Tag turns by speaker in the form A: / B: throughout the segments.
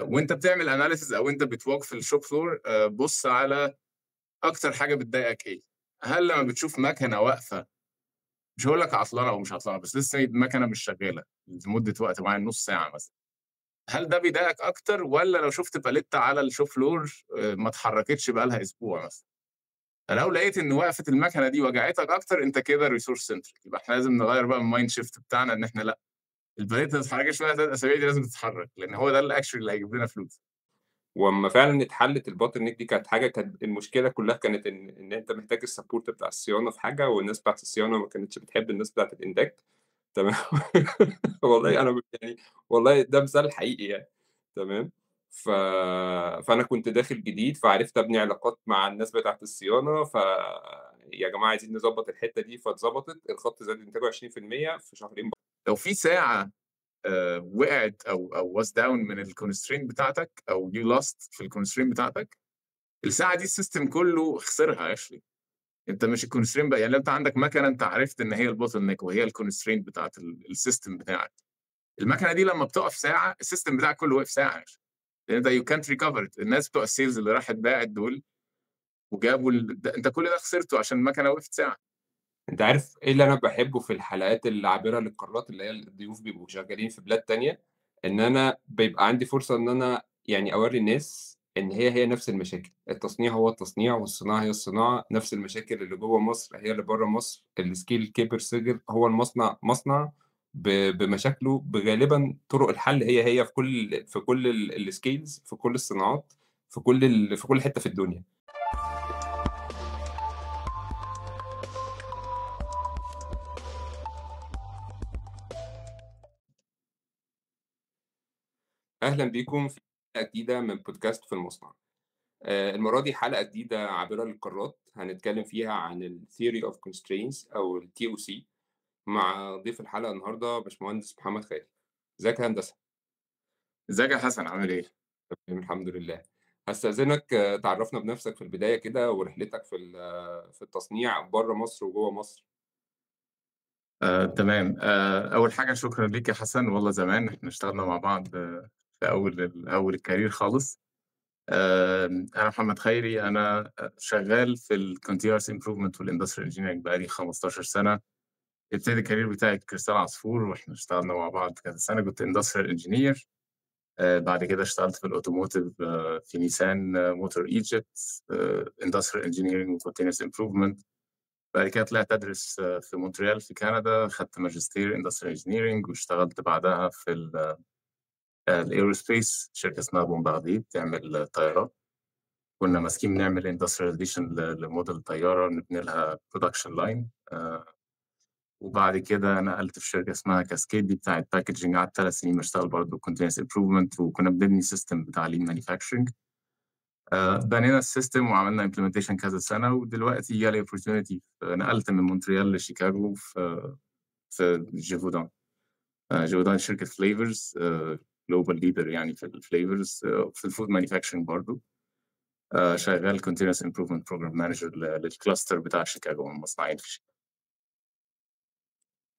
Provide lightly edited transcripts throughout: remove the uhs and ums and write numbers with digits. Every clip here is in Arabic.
A: وانت بتعمل اناليسز او انت بتوك في الشوب فلور، بص على اكتر حاجه بتضايقك ايه. هل لما بتشوف مكنه واقفه، مش هقول لك عطلانه او مش عطلانه، بس لسه المكنه مش شغاله لمده وقت معين نص ساعه مثلا، هل ده بيضايقك اكتر ولا لو شفت باليتا على الشوب فلور ما اتحركتش بقالها اسبوع مثلا؟ فلو لقيت ان وقفه المكنه دي وجعتك اكتر، انت كده ريسورس سنتريك، يبقى احنا لازم نغير بقى المايند شيفت بتاعنا، ان احنا لا، الباليتا ما تتحركش بقى 3 اسابيع، دي لازم تتحرك لان هو ده الاكشن اللي هيجيب لنا فلوس.
B: وأمّا فعلًا اتحلت الbottleneck دي كانت المشكلة كلّها كانت إن أنت محتاج الsupport بتاع الصيانة في حاجة، والناس بتاعة الصيانة ما كانتش بتحب الناس بتاعة الإنتاج. تمام. والله أنا يعني والله ده مثال حقيقي يعني. تمام. ف فأنا كنت داخل جديد، فعرفت أبني علاقات مع الناس بتاعة الصيانة، يا جماعة عايزين نضبّط الحتّة دي، فاتضبطت، الخط زاد إنتاجه 20% في شهرين.
A: لو في ساعه وقعت او was down من الكونسترين بتاعتك، او you lost في الكونسترين بتاعتك، الساعه دي السيستم كله خسرها اكشلي. انت مش الكونسترين بقى، يعني لو انت عندك مكنه انت عرفت ان هي البوتل نيك وهي الكونسترين بتاعت السيستم بتاعك، المكنه دي لما بتقف ساعه السيستم بتاعك كله وقف ساعه، لان انت يو كانت ريكفر. الناس بتوع السيلز اللي راحت باعت دول وجابوا انت كل ده خسرته عشان المكنه وقفت ساعه.
B: أنت عارف إيه اللي أنا باحبه في الحلقات العابرة للقارات، اللي هي الضيوف بيبقوا شغالين في بلاد تانية، إن أنا بيبقى عندي فرصة إن أنا يعني أورّي الناس إن هي نفس المشاكل، التصنيع هو التصنيع والصناعة هي الصناعة، نفس المشاكل اللي جوّه مصر هي اللي برّه مصر، الscale كبر صغر، هو المصنع مصنع بمشاكله، بغالبًا طرق الحل هي في كل الscales، في كل الصناعات، في كل حتة في الدنيا. أهلًا بيكم في حلقة جديدة من بودكاست في المصنع. المرة دي حلقة جديدة عابرة للقارات، هنتكلم فيها عن الtheory of constraints أو الTOC مع ضيف الحلقة النهارده باشمهندس محمد خالد. إزيك يا هندسة؟
A: ازيك يا حسن، عامل ايه؟
B: تمام الحمد لله. هاستأذنك تعرّفنا بنفسك في البداية كده ورحلتك في التصنيع برّه مصر وجوّه مصر.
A: تمام. اول حاجه شكرا ليك يا حسن، والله زمان احنا اشتغلنا مع بعض في اول الكارير خالص. انا محمد خيري، انا شغال في الكونتينوس امبروفمنت والاندستريال انجينيرنج بقالي 15 سنه. ابتدي الكارير بتاعي في كريستال عصفور، واحنا اشتغلنا مع بعض كذا سنه، كنت اندستريال انجينير. بعد كده اشتغلت في الاوتوموتيف في نيسان موتور ايجيبت، اندستريال انجينيرنج وكونتينوس امبروفمنت. بعد كده طلعت ادرس في مونتريال في كندا، خدت ماجستير اندستريال انجينيرنج، واشتغلت بعدها في الايروسبيس، شركه اسمها بومباردي بتعمل طيارات. كنا ماسكين نعمل اندسترياليزيشن لموديل طياره نبني لها برودكشن لاين. وبعد كده نقلت في شركه اسمها كاسكيد دي بتاعت باكجنج، قعدت 3 سنين بشتغل برضه كونتينوس امبروفمنت، وكنا بنبني سيستم بتاع لين مانيفاكتشرنج. بنينا السيستم وعملنا امبلمنتيشن كذا سنه، ودلوقتي جالي اوبورتيونيتي، نقلت من مونتريال لشيكاغو في جيفودان. جيفودان شركه فليفرز، جلوبال ليدر يعني في الفليفرز، في الفود مانيفاكتشرنج برضه. شغال continuous improvement program manager للكلاستر بتاع شيكاغو، المصنعين في شيكاغو.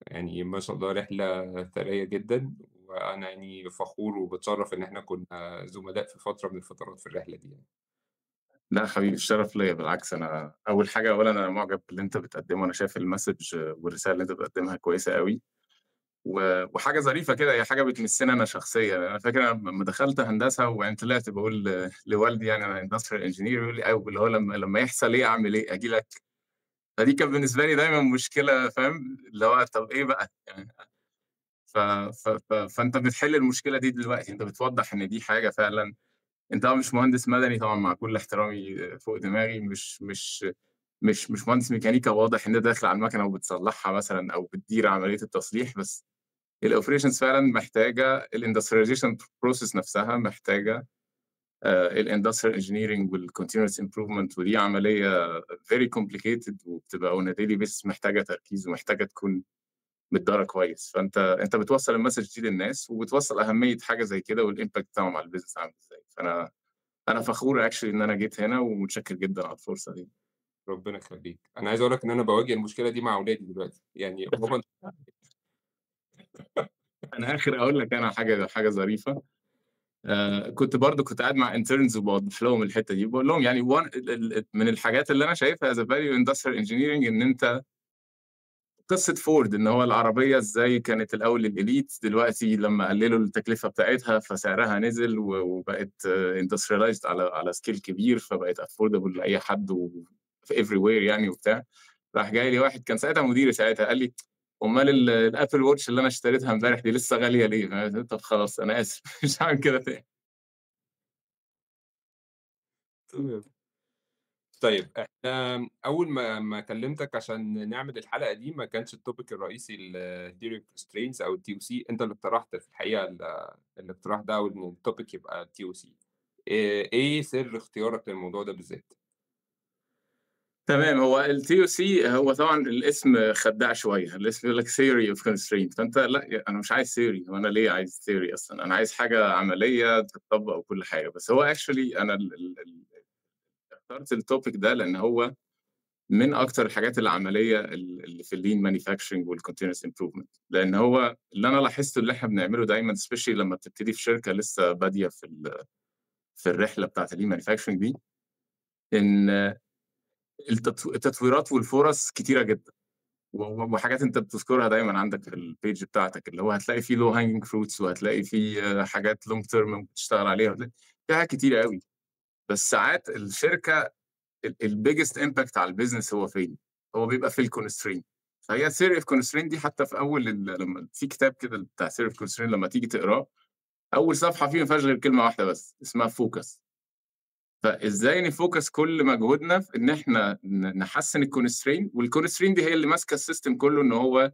B: يعني ما شاء الله رحلة ثرية جدًا، وأنا يعني فخور وباتشرّف إن إحنا كنا زملاء في فترة من الفترات في الرحلة دي يعني.
A: لا حبيبي، الشرف ليا، بالعكس. انا اول حاجه اولا انا معجب باللي انت بتقدمه، انا شايف المسج والرساله اللي انت بتقدمها كويسه قوي. وحاجه ظريفه كده، هي حاجه بتمسني انا شخصيا. انا فاكر أنا لما دخلت هندسه وبعدين طلعت بقول لوالدي يعني انا اندستريال انجينير، يقول لي ايوه، اللي هو لما يحصل ايه اعمل ايه، اجي لك. فدي كان بالنسبه لي دايما مشكله، فاهم اللي هو طب ايه بقى يعني. فانت بتحل المشكله دي دلوقتي، انت بتوضح ان دي حاجه فعلا. انت طبعا مش مهندس مدني، طبعا مع كل احترامي فوق دماغي، مش مهندس ميكانيكا. واضح ان انت داخل على المكنه وبتصلحها مثلا او بتدير عمليه التصليح بس. الاوبريشنز فعلا محتاجه الاندسترياليزيشن بروسيس نفسها، محتاجه الاندستريال انجينيرنج والكونتينوس امبروفمنت، ودي عمليه فيري كومبليكيتد، وبتبقى اون ديلي بيس، محتاجه تركيز ومحتاجه تكون متدارة كويس. فانت بتوصل المسج دي للناس، وبتوصل اهميه حاجه زي كده والامباكت بتاعهم على البيزنس عامل ازاي. انا فخور اكشلي ان انا جيت هنا، ومتشكر جدا على الفرصه دي.
B: ربنا يخلّيك. أنا عايز أقول لك إن أنا باواجه المشكلة دي مع ولادي دلوقتي، يعني بابا.
A: انا اخر اقول لك انا حاجه ظريفه. كنت قاعد مع interns وبوضح لهم الحته دي، بقول لهم يعني من الحاجات اللي انا شايفها as a value industrial engineering ان انت قصة فورد إن هو العربية إزاي كانت الأول للإليت، دلوقتي لما قللوا التكلفة بتاعتها فسعرها نزل وبقت industrialized على سكيل كبير، فبقت affordable لأي حد في everywhere يعني وبتاع. راح جاي لي واحد كان ساعتها مديري ساعتها قال لي: أمال الأبل واتش اللي أنا اشتريتها امبارح دي لسه غالية ليه؟ طب خلاص أنا آسف مش هعمل كده تاني.
B: تمام. طيب إحنا أول ما كلّمتك عشان نعمل الحلقة دي ما كانش الtopic الرئيسي الtheory of constraints أو الTOC، أنت اللي اقترحت في الحقيقة الاقتراح ده أو إن الtopic يبقى TOC. إيه سر اختيارك للموضوع ده بالذات؟
A: تمام، هو الTOC هو طبعًا الاسم خدّاع شوية، الاسم يقول لك theory of constraint، فأنت لأ، أنا مش عايز theory، هو أنا ليه عايز theory أصلًا؟ أنا عايز حاجة عملية تتطبّق وكل حاجة، بس هو actually أنا اخترت الtopic ده لإن هو من أكتر الحاجات العملية اللي في الlean manufacturing والcontinuous improvement، لإن هو اللي أنا لاحظته اللي إحنا بنعمله دايمًا especially لمّا بتبتدي في شركة لسه بادية في الرحلة بتاعة الlean manufacturing دي، إن التطويرات والفُرَص كتيرة جدًا. وحاجات أنت بتذكرها دايمًا عندك في الpage بتاعتك، اللي هو هتلاقي فيه low hanging fruits وهتلاقي فيه حاجات long term ممكن تشتغل عليها، في حاجات كتيرة أوي، بس ساعات الشركة الbiggest impact على الbusiness هو فين؟ هو بيبقى في الconstraint. فهي theory of constraint دي حتى في أول لمّا في كتاب كده بتاع theory of constraint لمّا تيجي تقراه، أول صفحة فيه ما فيهاش غير كلمة واحدة بس اسمها focus. فإزاي نفوكس كل مجهودنا في إن إحنا نحسّن الconstraint، والconstraint دي هي اللي ماسكة السيستم كله إن هو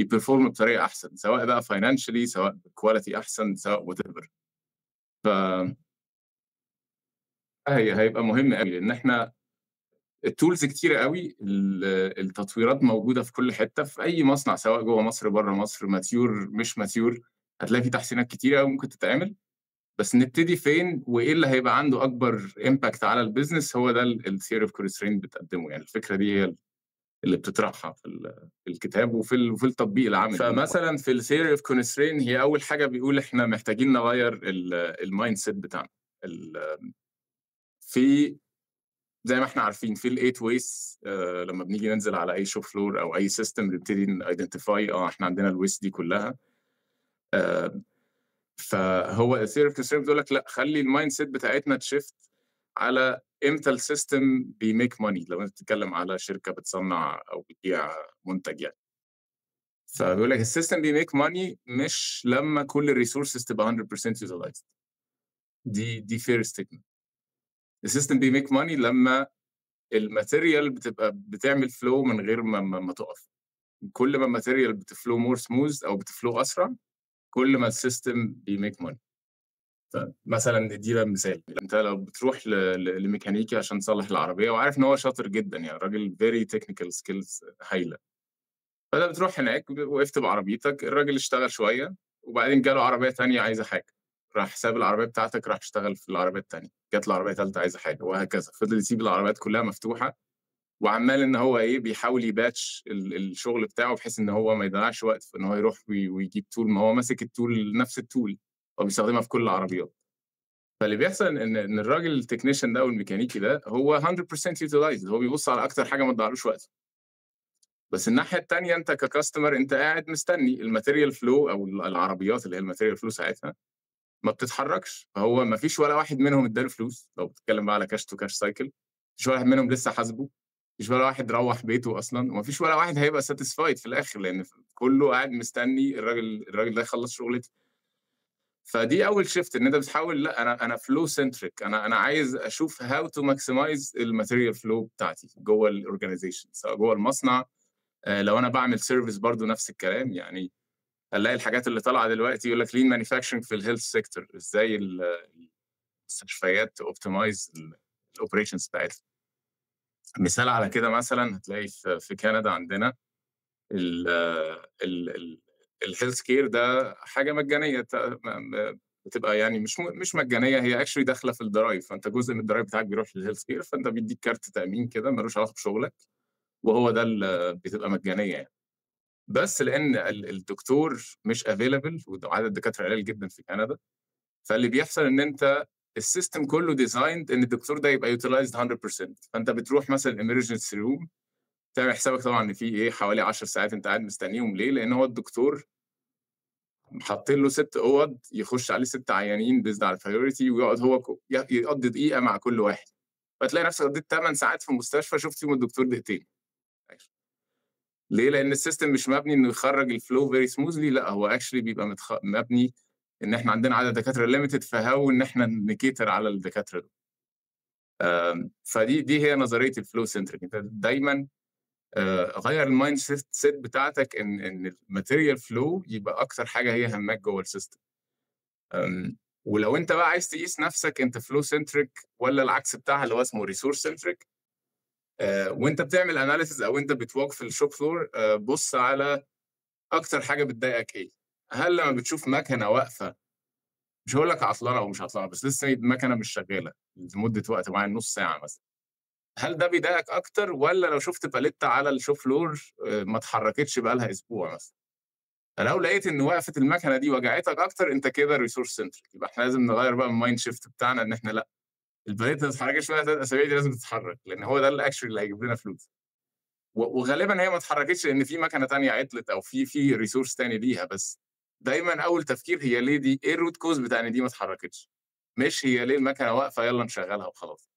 A: يperform بطريقة أحسن، سواء بقى financially سواء بquality أحسن سواء whatever. ف هيبقى مهم أوي، لإن إحنا الtools كتيرة أوي، التطويرات موجودة في كل حتة، في أي مصنع سواء جوّه مصر، برّه مصر، mature مش mature، هتلاقي في تحسينات كتيرة أوي ممكن تتعمل، بس نبتدي فين وإيه اللي هيبقى عنده أكبر impact على الbusiness، هو ده الtheory of constraint بتقدّمه، يعني الفكرة دي هي اللي بتطرحها في الكتاب وفي التطبيق العملي. فمثلًا في الtheory of constraint هي أول حاجة بيقول إحنا محتاجين نغيّر الmindset بتاعنا. ال في زي ما إحنا عارفين في ال8 ways، لمّا بنيجي ننزل على أي shop floor أو أي system بنبتدي identify إحنا عندنا الways دي كلّها. آآ فهو الtheory of constraint بتقول لك لأ، خلّي الmindset بتاعتنا تshift على إمتى الsystem بيmake money لو أنت بتتكلم على شركة بتصنّع أو بتبيع منتج يعني. فبيقول لك الsystem بيmake money مش لمّا كل الresources تبقى 100% utilized. دي first statement. الsystem بيmake money لمّا الmaterial بتبقى بتعمل flow من غير ما تُقف. كل ما الmaterial بتflow more smooth أو بتflow أسرع، كل ما الsystem بيmake money. فمثلًا ندّي مثال، أنت لو بتروح لميكانيكي عشان تصلّح العربية وعارف إن هو شاطر جدًا، يعني راجل very technical skills هايلة، فأنت بتروح هناك وقفت بعربيتك، الراجل اشتغل شوية وبعدين جاله عربية تانية عايزة حاجة، راح ساب العربية بتاعتك راح اشتغل في العربية التانية، جات له عربية تالتة عايزة حاجة وهكذا، فضل يسيب العربيات كلّها مفتوحة وعمّال إن هو بيحاول يباتش الشغل بتاعه بحيث إن هو ما يضيّعش وقت في إن هو يروح ويجيب tool، ما هو ماسك الtool نفس الtool هو بيستخدمها في كل العربيات. فاللي بيحصل إن الراجل الtechnician ده أو الميكانيكي ده هو 100% utilized، هو بيبُص على أكتر حاجة ما تضيّعلوش وقته. بس الناحية التانية أنت كcustomer أنت قاعد مستني الmaterial flow أو العربيات اللي هي الmaterial flow ساعتها ما بتتحركش، فهو ما فيش ولا واحد منهم ادّى له فلوس، لو بتتكلم بقى على cash to cash cycle، ما فيش ولا واحد منهم لسه حاسبه، ما فيش ولا واحد روّح بيته أصلًا، وما فيش ولا واحد هيبقى satisfied في الآخر، لإن كُلّه قاعد مستني الراجل ده يخلّص شغلته. فدي أول shift إن أنت بتحاول لأ، أنا flow centric، أنا عايز أشوف how to maximize الmaterial flow بتاعتي جوّه الorganization سواء جوّه المصنع. لو أنا باعمل service برضه نفس الكلام، يعني هنلاقي الحاجات اللي طالعة دلوقتي يقول لك lean manufacturing في الhealth sector، إزاي المستشفيات تoptimize الoperations بتاعتها. مثال على كده مثلًا هتلاقي في كندا عندنا ال ال ال الhealth care ده حاجة مجانية بتبقى يعني مش مجانية، هي actually داخلة في الضرايب، فأنت جزء من الضرايب بتاعك بيروح للhealth care، فأنت بيدّيك كارت تأمين كده ما لوش علاقة بشغلك، وهو ده بتبقى مجانية يعني. بس لإن الدكتور مش available وعدد الدكاترة قليل جدًا في كندا، فاللي بيحصل إن أنت السيستم كله designed إن الدكتور ده يبقى utilized 100%. فأنت بتروح مثلًا emergency room تعمل حسابك طبعًا إن في حوالي 10 ساعات أنت قاعد مستنيهم ليه؟ لإن هو الدكتور حاطين له 6 أوَض يخش عليه 6 عيانين based على الpriority ويقعد هو يقضّي دقيقة مع كل واحد، فتلاقي نفسك قضيت 8 ساعات في المستشفى شُفت فيهم الدكتور دقيقتين. ليه؟ لإن السيستم مش مبني إنه يخرّج الflow very smoothly، لأ هو actually بيبقى مبني إن إحنا عندنا عدد دكاترة limited فهاو إن إحنا نcater على الدكاترة دول. فدي هي نظرية الflow centric. أنت دايمًا غيّر الmind set بتاعتك إن الmaterial flow يبقى أكتر حاجة هي هامّاك جوّه السيستم. ولو أنت بقى عايز تقيس نفسك أنت flow centric والّا العكس بتاعها اللي هو اسمه resource centric، وأنت بتعمل analysis أو أنت بتwalk في الshop floor، بُص على أكتر حاجة بتضايقك إيه؟ هل لمّا بتشوف مكنة واقفة، مش هاقول لك عطلانة أو مش عطلانة، بس لسه المكنة مش شغالة لمدة وقت معيّن نُص ساعة مثلًا، هل ده بيضايقك أكتر والّا لو شُفت باليتة على الshop floor ما اتحركتش بقى لها أسبوع مثلًا؟ فلو لقيت إن وقفة المكنة دي وجعتك أكتر أنت كده resource centric، يبقى إحنا لازم نغيّر بقى الmind shift بتاعنا إن إحنا لأ، الباليتة ما اتحركتش بقى لها 3 أسابيع دي لازم تتحرك، لإن هو ده actually اللي هيجيب لنا فلوس. وغالبًا هي ما اتحركتش لإن في مكنة تانية عطلت أو في resource تاني ليها، بس دايمًا أول تفكير هي ليه دي، إيه الroot cause بتاع إن دي ما اتحركتش، مش هي ليه المكنة واقفة يالّا نشغّلها وخلاص.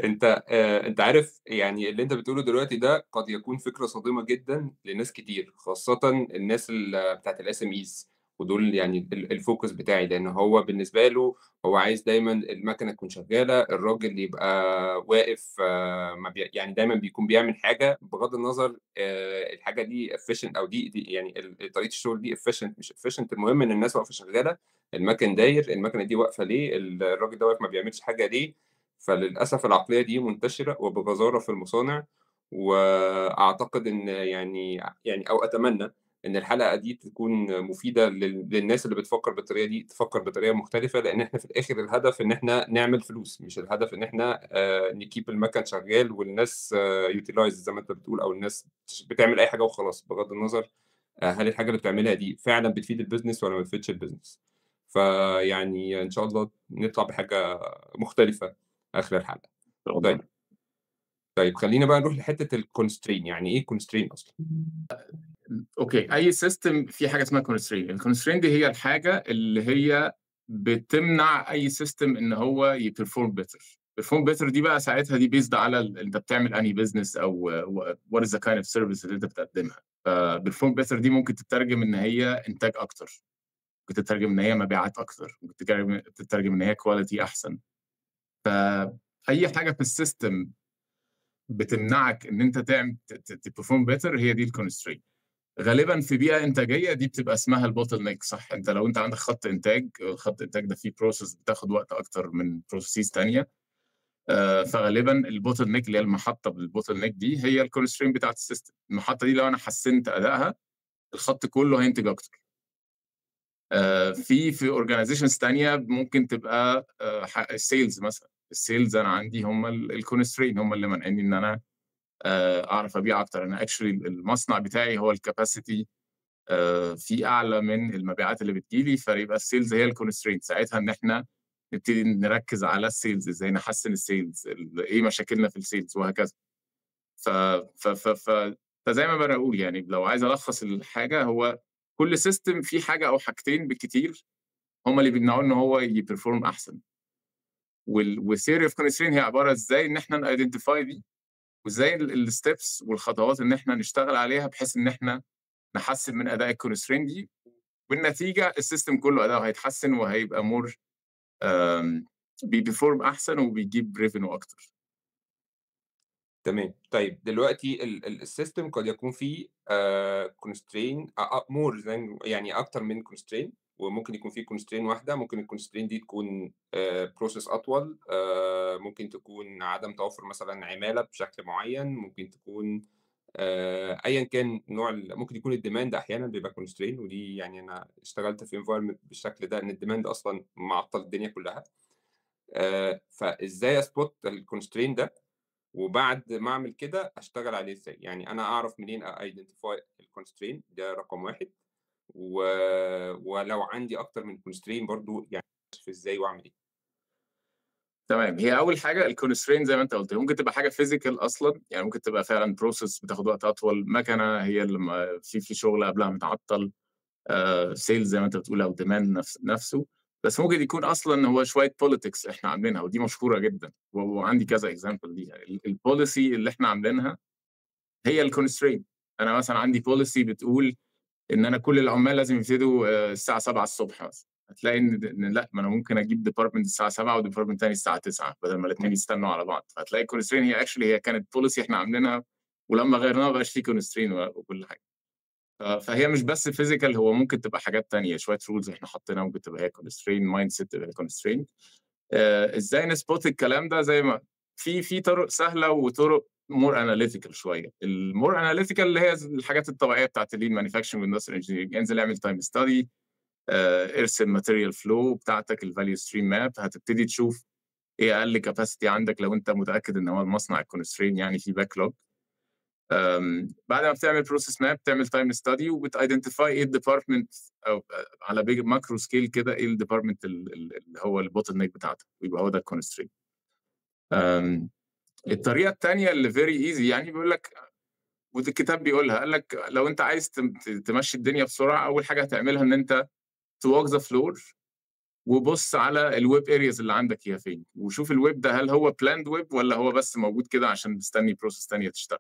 B: أنت عارف يعني اللي أنت بتقوله دلوقتي ده قد يكون فكرة صادمة جدًا لناس كتير، خاصةً الناس بتاعة الSMEs ودول يعني الfocus بتاعي، لإن هو بالنسبة له هو عايز دايمًا المكنة تكون شغالة، الراجل يبقى واقف ما يعني دايمًا بيكون بيعمل حاجة بغض النظر الحاجة دي efficient أو دي يعني طريقة الشغل دي efficient مش efficient، المهم إن الناس واقفة شغالة، المَكَن داير، المكنة دي واقفة ليه، الراجل ده واقف ما بيعملش حاجة ليه. فللأسف العقلية دي منتشرة وبغزارة في المصانع، وأعتقد إن يعني أو أتمنى إن الحلقة دي تكون مفيدة للناس اللي بتفكّر بالطريقة دي، تفكّر بطريقة مختلفة، لإن إحنا في الآخر الهدف إن إحنا نعمل فلوس، مش الهدف إن إحنا نkeep المَكَن شغّال والناس utilize زي ما أنت بتقول، أو الناس بتعمل أي حاجة وخلاص، بغض النظر هل الحاجة اللي بتعملها دي فعلًا بتفيد الbusiness والّا ما بتفيدش الbusiness. فيعني إن شاء الله نطلع بحاجة مختلفة آخر الحلقة.
A: إن شاء الله.
B: طيب، طيب خلّينا بقى نروح لحتّة الconstraint، يعني إيه constraint أصلًا؟
A: أوكي، أي system في حاجة اسمها constraint، الconstraint دي هي الحاجة اللي هي بتمنع أي system إن هو يperform better. perform better دي بقى ساعتها دي based على أنت بتعمل أنهي business أو what is the kind of service اللي أنت بتقدمها. فperform better دي ممكن تترجم إن هي إنتاج أكتر، ممكن تترجم إن هي مبيعات أكتر، ممكن تترجم إن هي quality أحسن. فأي حاجة في الsystem بتمنعك إن أنت تعم ت ت تperform better هي دي الconstraint. غالبًا في بيئة إنتاجية دي بتبقى اسمها الbottleneck، صح؟ لو أنت عندك خط إنتاج، خط الإنتاج ده فيه process بتاخد وقت أكتر من processes تانية، فغالبًا الbottleneck اللي هي المحطة بالbottleneck دي هي الconstraint بتاعة الsystem. المحطة دي لو أنا حسّنت أدائها، الخط كله هينتج أكتر. في organizations تانية ممكن تبقى الsales مثلًا، الsales أنا عندي هم الconstraint هم اللي مانعينّي إن أنا أعرف أبيع أكتر. أنا actually المصنع بتاعي هو الcapacity فيه أعلى من المبيعات اللي بتيجي لي، فيبقى الsales هي الconstraint. ساعتها إن إحنا نبتدي نركّز على الsales، إزاي نحسّن الsales، إيه مشاكلنا في الsales وهكذا. ف ف ف ف فزي ما باقول يعني لو عايز ألخّص الحاجة، هو كل system فيه حاجة أو حاجتين بالكتير هم اللي بيمنعوه إن هو يperform أحسن. والtheory of constraint هي عبارة إزاي إن إحنا نidentify دي، وإزاي الsteps والخطوات إن إحنا نشتغل عليها بحيث إن إحنا نحسّن من أداء الconstraint دي، بالنتيجة الsystem كُلّه أداؤه هيتحسّن وهيبقى more بيperform أحسن وبيجيب revenue أكتر.
B: تمام. طيب دلوقتي الsystem قد يكون فيه constraint more than يعني أكتر من constraint، وممكن يكون في constraint واحدة، ممكن الconstraint دي تكون process أطول، ممكن تكون عدم توفُّر مثلًا عمالة بشكل معيّن، ممكن تكون أيًا كان نوع ممكن يكون الdemand أحيانًا بيبقى constraint، ودي يعني أنا اشتغلت في environment بالشكل ده، إن الdemand أصلًا معطّل الدنيا كلّها. فإزاي أspot الconstraint ده، وبعد ما أعمل كده أشتغل عليه إزاي؟ يعني أنا أعرف منين identify الconstraint ده رقم 1، ولو عندي أكتر من constraint برضه يعني في إزاي وأعمل إيه؟
A: تمام، هي أول حاجة الconstraint زي ما أنت قُلت، ممكن تبقى حاجة physical أصلًا، يعني ممكن تبقى فعلًا process بتاخد وقت أطول، مكنة هي اللي في شغل قبلها متعطّل، sales زي ما أنت بتقول أو demand نفسه، بس ممكن يكون أصلًا هو شوية politics إحنا عاملينها ودي مشهورة جدًا، وعندي كذا example ليها. الpolicy اللي إحنا عاملينها هي الconstraint. أنا مثلًا عندي policy بتقول إن أنا كل العمال لازم يبتدوا الساعة 7:00 مثلًا، هتلاقي إن لأ، ما أنا ممكن أجيب department الساعة 7:00 وdepartment تاني الساعة 9:00 بدل ما الاتنين يستنوا على بعض، فهتلاقي الconstraint هي actually هي كانت policy إحنا عاملينها ولمّا غيّرناها ما بقاش في constraint وكل حاجة. فهي مش بس physical، هو ممكن تبقى حاجات تانية، شوية rules إحنا حاطينها ممكن تبقى هي constraint، mindset تبقى هي constraint. إزاي نspot الكلام ده؟ زي ما في طرق سهلة وطرق more analytical شوية. الmore analytical اللي هي الحاجات الطبيعية بتاعة الlean manufacturing والindustrial engineering، انزل اعمل time study، ارسم material flow بتاعتك، الvalue stream map، هتبتدي تشوف إيه أقل capacity عندك لو أنت متأكد إن هو المصنع الconstraint يعني في backlog. بعد ما بتعمل process map تعمل time study وبتidentify إيه الdepartment أو على big macro scale كده إيه الdepartment اللي هو الbottleneck بتاعتك، ويبقى هو ده الconstraint. الطريقة التانية اللي very easy يعني بيقول لك، ودي الكتاب بيقولها، قال لك لو أنت عايز تمشي الدنيا بسرعة، أول حاجة هتعملها إن أنت to walk the floor وبص على الويب ارياز اللي عندك هي فين، وشوف الويب ده هل هو بلاند ويب ولا هو بس موجود كده عشان مستني بروسيس تانية تشتغل.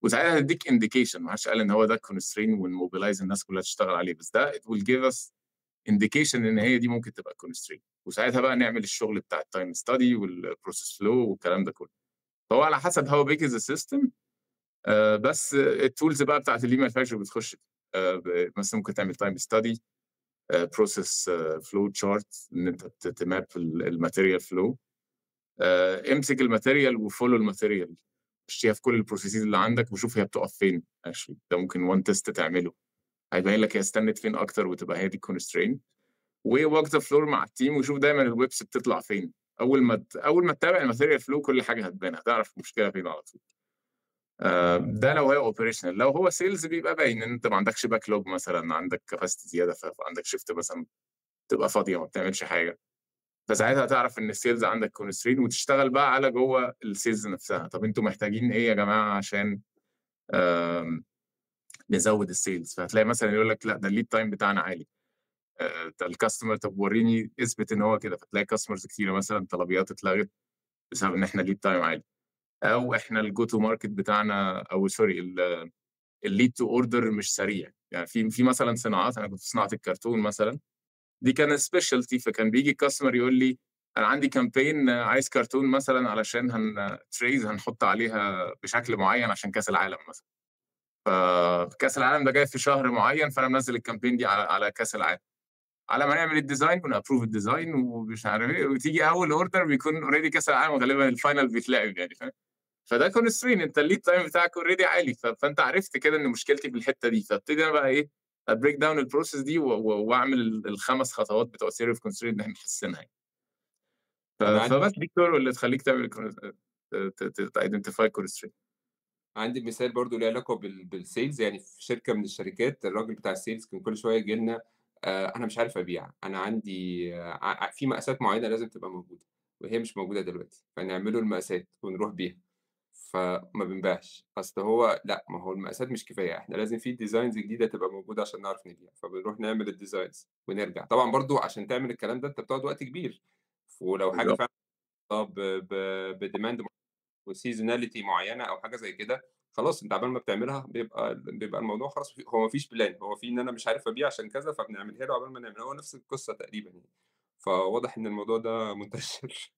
A: وساعتها هتديك انديكيشن، ما حدش قال ان هو ده كونسترين ونموبلايز الناس كلها تشتغل عليه، بس ده it will give us indication ان هي دي ممكن تبقى كونسترين، وساعتها بقى نعمل الشغل بتاع التايم ستادي والبروسيس فلو والكلام ده كله. فهو على حسب هاو بيج از السيستم. بس التولز بقى بتاعت اللي مانيفاكتشر بتخش مثلا ممكن تعمل تايم ستادي، بروسيس فلو تشارت ان انت تماب الماتيريال فلو، امسك الماتيريال وفولو الماتيريال، اشتيها في كل البروسيسز اللي عندك وشوف هي بتقف فين. اكشلي ده ممكن وان تيست تعمله هيبين لك هي استنت فين اكتر وتبقى هي دي الكونسترين. ووك ذا فلور مع التيم وشوف دايما الويبس بتطلع فين. اول ما تتابع الماتيريال فلو كل حاجه هتبان، هتعرف المشكله فين على طول. ده لو هي اوبريشنال. لو هو سيلز بيبقى باين ان انت ما عندكش باك لوج مثلا، عندك كاباسيتي زياده فعندك شيفت مثلا تبقى فاضيه ما بتعملش حاجه، فساعتها تعرف ان السيلز عندك كونسترين وتشتغل بقى على جوه السيلز نفسها. طب انتوا محتاجين ايه يا جماعه عشان نزود السيلز؟ فهتلاقي مثلا يقول لك لا ده الليد تايم بتاعنا عالي، ده الكاستمر، طب وريني اثبت ان هو كده. فتلاقي كاستمرز كتيره مثلا طلبيات اتلغت بسبب ان احنا الليد تايم عالي، او احنا الجو تو ماركت بتاعنا او سوري الليد تو اوردر مش سريع. يعني في مثلا صناعات، انا كنت في صناعه الكرتون مثلا، دي كان سبيشالتي، فكان بيجي الكاستمر يقول لي انا عندي كامبين عايز كرتون مثلا علشان تريز هنحط عليها بشكل معين عشان كاس العالم مثلا، فكاس العالم ده جاي في شهر معين، فانا منزل الكامبين دي على كاس العالم، على ما نعمل الديزاين ونابروف الديزاين ومش عارف ايه، وتيجي اول اوردر بيكون اوريدي كاس العالم غالبا الفاينل بيتلعب يعني، فاهم؟ فده كونسترين، انت الليد تايم بتاعك اوريدي عالي، فانت عرفت كده ان مشكلتي في الحته دي، فابتدي انا بقى ايه ابريك داون البروسيس دي واعمل الخمس خطوات بتوع سيري اوف كونسترين ان احنا نحسنها يعني.
B: أنا
A: فبس دي الطرق اللي تخليك تعمل تايدنتيفاي كونسترين.
B: عندي مثال برضه ليه علاقة بالsales. يعني في شركة من الشركات الراجل بتاع الsales كان كل شوية ييجي لنا، أنا مش عارف أبيع، أنا عندي في مقاسات معينة لازم تبقى موجودة وهي مش موجودة دلوقتي، فنعمل له المقاسات ونروح بيها، فما بنبيعش. أصل هو لأ، ما هو المقاسات مش كفاية، إحنا لازم في designs جديدة تبقى موجودة عشان نعرف نبيع، فبنروح نعمل الdesigns ونرجع. طبعًا برضه عشان تعمل الكلام ده أنت بتقعد وقت كبير، ولو حاجة
A: بالظبط.
B: فعلًا ب ب بdemand وseasonality معيّنة أو حاجة زي كده، خلاص أنت عقبال ما بتعملها بيبقى الموضوع خلاص، هو ما فيش plan، هو في إن أنا مش عارف أبيع عشان كذا، فبنعملها له عقبال ما نعملها، هو نفس القصة تقريبًا يعني. فواضح إن الموضوع ده منتشر.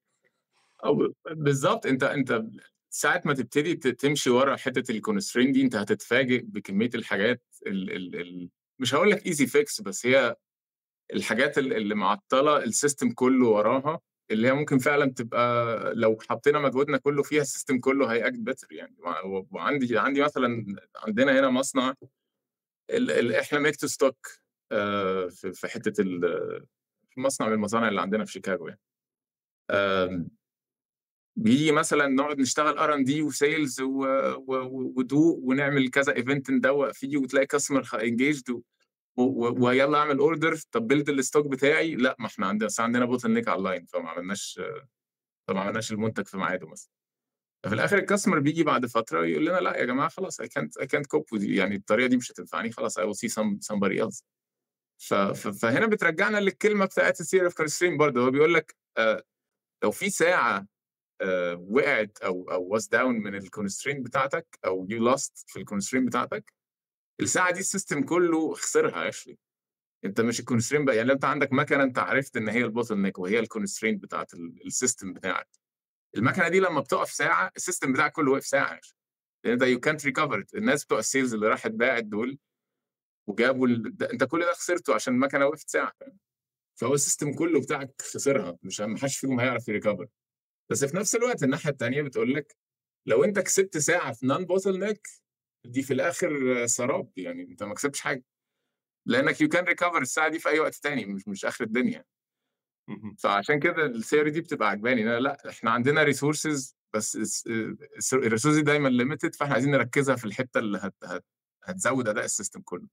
A: أو بالظبط، انت ساعة ما تبتدي تمشي ورا حتة الكونسترين دي، انت هتتفاجئ بكمية الحاجات مش هقول لك ايزي فيكس، بس هي الحاجات اللي معطلة السيستم كله وراها، اللي هي ممكن فعلا تبقى لو حطينا مجهودنا كله فيها السيستم كله هيأكت بتر يعني. وعندي مثلا عندنا هنا مصنع احنا ميك تو ستوك في حتة في مصنع من المصانع اللي عندنا في شيكاغو يعني. بيجي مثلا نقعد نشتغل ار ان دي وسيلز ودو ونعمل كذا ايفنت ندوق فيه وتلاقي كاستمر انجيجد، ويالّا اعمل order. طب build الstock بتاعي، لأ ما إحنا عندنا bottleneck على الline فما عملناش المنتج في ميعاده مثلًا. ففي الآخر الcustomer بييجي بعد فترة يقول لنا لأ يا جماعة خلاص I can't cope with you، يعني الطريقة دي مش هتنفعني، خلاص I will see somebody else. فهنا بترجّعنا للكلمة بتاعة الtheory of constraint برضه. هو بيقول لك لو في ساعة وقعت أو was down من الconstraint بتاعتك أو you lost في الconstraint بتاعتك، الساعة دي السيستم كله خسرها actually. أنت مش الconstraint بقى، يعني لو أنت عندك مكنة أنت عرفت إن هي الbottleneck وهي الconstraint بتاعة السيستم بتاعك، المكنة دي لمّا بتقف ساعة السيستم بتاعك كله وقف ساعة actually. لأن ده you can't recover it. الناس بتوع الsales اللي راحت باعت دول وجابوا أنت كل ده خسرته عشان المكنة وقفت ساعة، فاهم؟ فهو السيستم كله بتاعك خسرها، مش ما حدش فيهم هيعرف يrecover. بس في نفس الوقت الناحية التانية بتقول لك لو أنت كسبت ساعة في non bottleneck دي في الآخر سراب، يعني أنت ما كسبتش حاجة، لأنك you can recover الساعة دي في أي وقت تاني، مش آخر الدنيا.
B: اهم.
A: فعشان كده الثيوري دي بتبقى عجباني، لأ إحنا عندنا resources بس الresources دي دايمًا limited، فإحنا عايزين نركّزها في الحتة اللي هتزود أداء السيستم كله.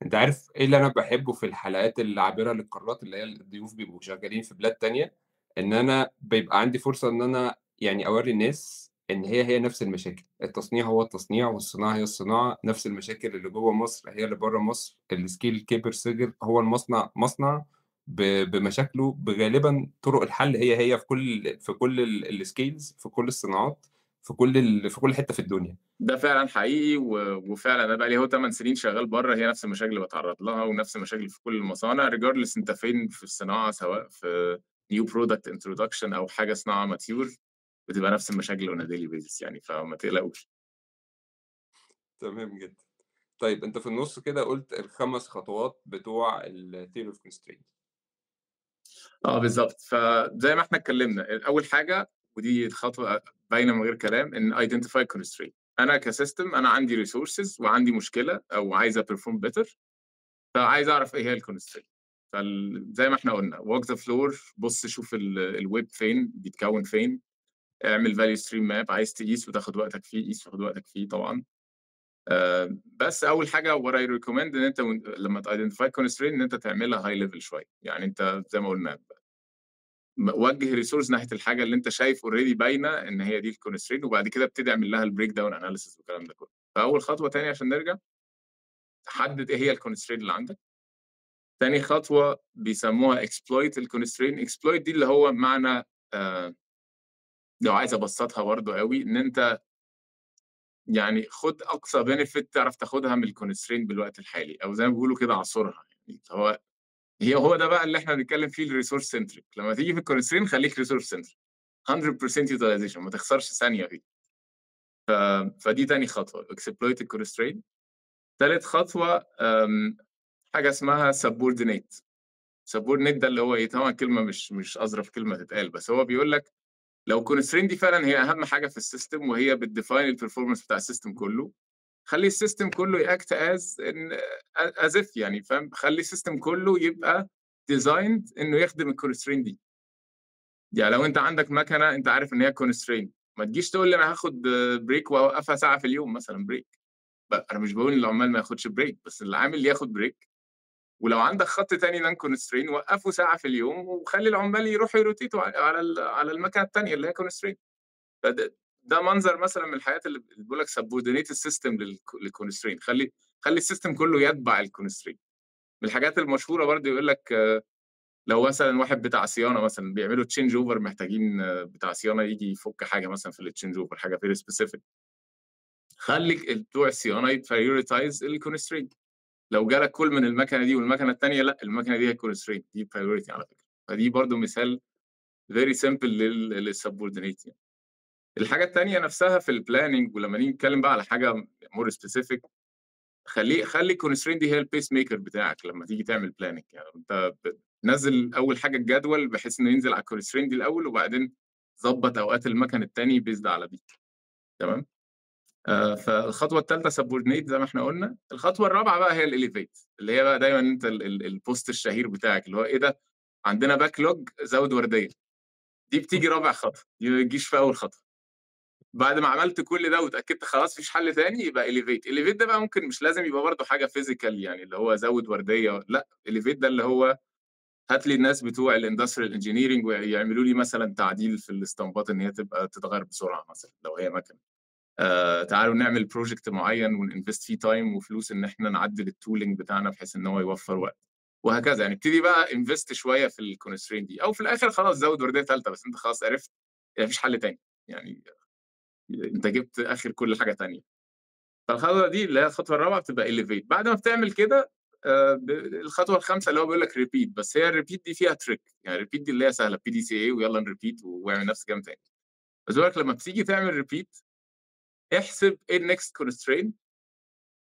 B: أنت عارف إيه اللي أنا باحبه في الحلقات العابرة للقارات، اللي هي الضيوف بيبقوا شغالين في بلاد تانية، إن أنا بيبقى عندي فرصة إن أنا يعني أورّي الناس إن هي نفس المشاكل، التصنيع هو التصنيع والصناعة هي الصناعة، نفس المشاكل اللي جوّه مصر هي اللي برّه مصر، الskill كِبِر صِغِر، هو المصنع مصنع بمشاكله، بغالبًا طرق الحل هي في كل الskills في كل الصناعات، في كل حتة في الدنيا.
A: ده فعلًا حقيقي وفعلًا أنا بقى لي أهو 8 سنين شغال برّه، هي نفس المشاكل اللي باتعرّض لها ونفس المشاكل في كل المصانع regardless أنت فين في الصناعة، سواء في new product introduction أو حاجة صناعة mature، بتبقى نفس المشاكل on a daily basis يعني، فما تقلقوش.
B: تمام جدًا. طيب أنت في النُص كده قُلت ال5 خطوات بتوع الtheory of constraint.
A: بالضبط. فزي ما إحنا اتكلّمنا، أول حاجة ودي خطوة باينة من غير كلام، إن identify constraint. أنا كsystem أنا عندي resources وعندي مشكلة أو عايز أperform better، فعايز أعرف إيه هي الconstraint. زي ما إحنا قُلنا walk the floor، بُص شوف الweb فين، بيتكوّن فين، اعمل value stream map، عايز تقيس وتاخد وقتك فيه، قيس وخُد وقتك فيه طبعًا. بس أول حاجة what I recommend إن أنت لمّا تidentify constraint إن أنت تعملها high level شوية. يعني أنت زي ما قُلنا وجّه resource ناحية الحاجة اللي أنت شايف already باينة إن هي دي الconstraint، وبعد كده ابتدي اعمل لها الbreak down analysis والكلام ده كله. فأول خطوة تاني عشان نرجع، تحدد إيه هي الconstraint اللي عندك. تاني خطوة بيسموها exploit الconstraint. exploit دي اللي هو بمعنى لو عايز أبسّطها برضه أوي، إن أنت يعني خُد أقصى benefit تعرف تاخدها من الconstraint بالوقت الحالي، أو زي ما بيقولوا كده اعصرها يعني. هو ده بقى اللي إحنا بنتكلم فيه الresource centric. لمّا تيجي في الconstraint خلّيك resource centric 100% utilization، ما تخسرش ثانية فيه. فدي تاني خطوة exploit الconstraint. تالت خطوة حاجة اسمها subordinate. subordinate ده اللي هو إيه، طبعًا كلمة مش أظرف كلمة تتقال، بس هو بيقول لك لو constraint دي فعلًا هي أهم حاجة في السيستم وهي بتdefine الperformance بتاع السيستم كله، خلّي السيستم كله يact as if يعني فاهم، خلّي السيستم كله يبقى designed إنه يخدم الconstraint دي. يعني لو أنت عندك مكنة أنت عارف إن هي constraint، ما تجيش تقول لي أنا هاخد break وأوقّفها ساعة في اليوم مثلًا break. أنا مش باقول إن العمال ما ياخدش break، بس العامل ياخد break. ولو عندك خط تاني non constraint وقّفه ساعة في اليوم وخلّي العمال يروحوا يروتيتوا على المكنة التانية اللي هي constraint. ده منظر مثلًا من الحاجات اللي بيقول لك subordinate الsystem للconstraint. خلّي السيستم كله يتبع الconstraint. من الحاجات المشهورة برضه يقول لك لو مثلًا واحد بتاع صيانة مثلًا بيعملوا change over، محتاجين بتاع صيانة ييجي يفُك حاجة مثلًا في الchange over، حاجة very specific، خلّي بتوع الصيانة يprioritize الconstraint. لو جالك call من المكنة دي والمكنة التانية لأ، المكنة دي هي الconstraint، دي priority على فكرة. فدي برضه مثال very simple للsubordinate يعني. الحاجة التانية نفسها في الplanning، ولمّا نيجي نتكلم بقى على حاجة more specific، خلّي الconstraint دي هي الpacemaker بتاعك لمّا تيجي تعمل planning. يعني أنت نزّل أول حاجة الجدول بحيث إنه ينزل على الconstraint دي الأول، وبعدين ضبّط أوقات المَكَن التاني based على دي، تمام. فالخطوة التالتة subordinate زي ما إحنا قُلنا. الخطوة الرابعة بقى هي الelevate، اللي هي بقى دايمًا أنت الpost الشهير بتاعك اللي هو إيه ده، عندنا backlog زوِّد وردية. دي بتيجي رابع خطوة، دي ما بتجيش في أول خطوة. بعد ما عملت كل ده واتأكدت خلاص ما فيش حل تاني، يبقى elevate. elevate ده بقى ممكن مش لازم يبقى برضه حاجة physical يعني اللي هو زوّد وردية، لأ elevate ده اللي هو هات لي الناس بتوع الindustrial engineering ويعملوا لي مثلًا تعديل في الإسطمبات إن هي تبقى تتغيّر بسرعة مثلًا لو هي مَكَنة. تعالوا نعمل project معيّن ونinvest فيه time وفلوس إن إحنا نعدّل الtooling بتاعنا بحيث إن هو يوفّر وقت، وهكذا. يعني ابتدي بقى invest شوية في الconstraint دي، أو في الآخر خلاص زوّد وردية تالتة، بس أنت خلاص عرفت ما فيش حل تاني، يعني أنت جبت آخر كل حاجة تانية. فالخطوة دي اللي هي الخطوة الرابعة بتبقى elevate. بعد ما بتعمل كده الخطوة الخامسة اللي هو بيقول لك repeat، بس هي الrepeat دي فيها trick. يعني repeat دي اللي هي سهلة PDCA ويالّا نrepeat واعمل نفس الكلام تاني. بس بيقول لك لمّا بتيجي تعمل repeat احسب إيه الnext constraint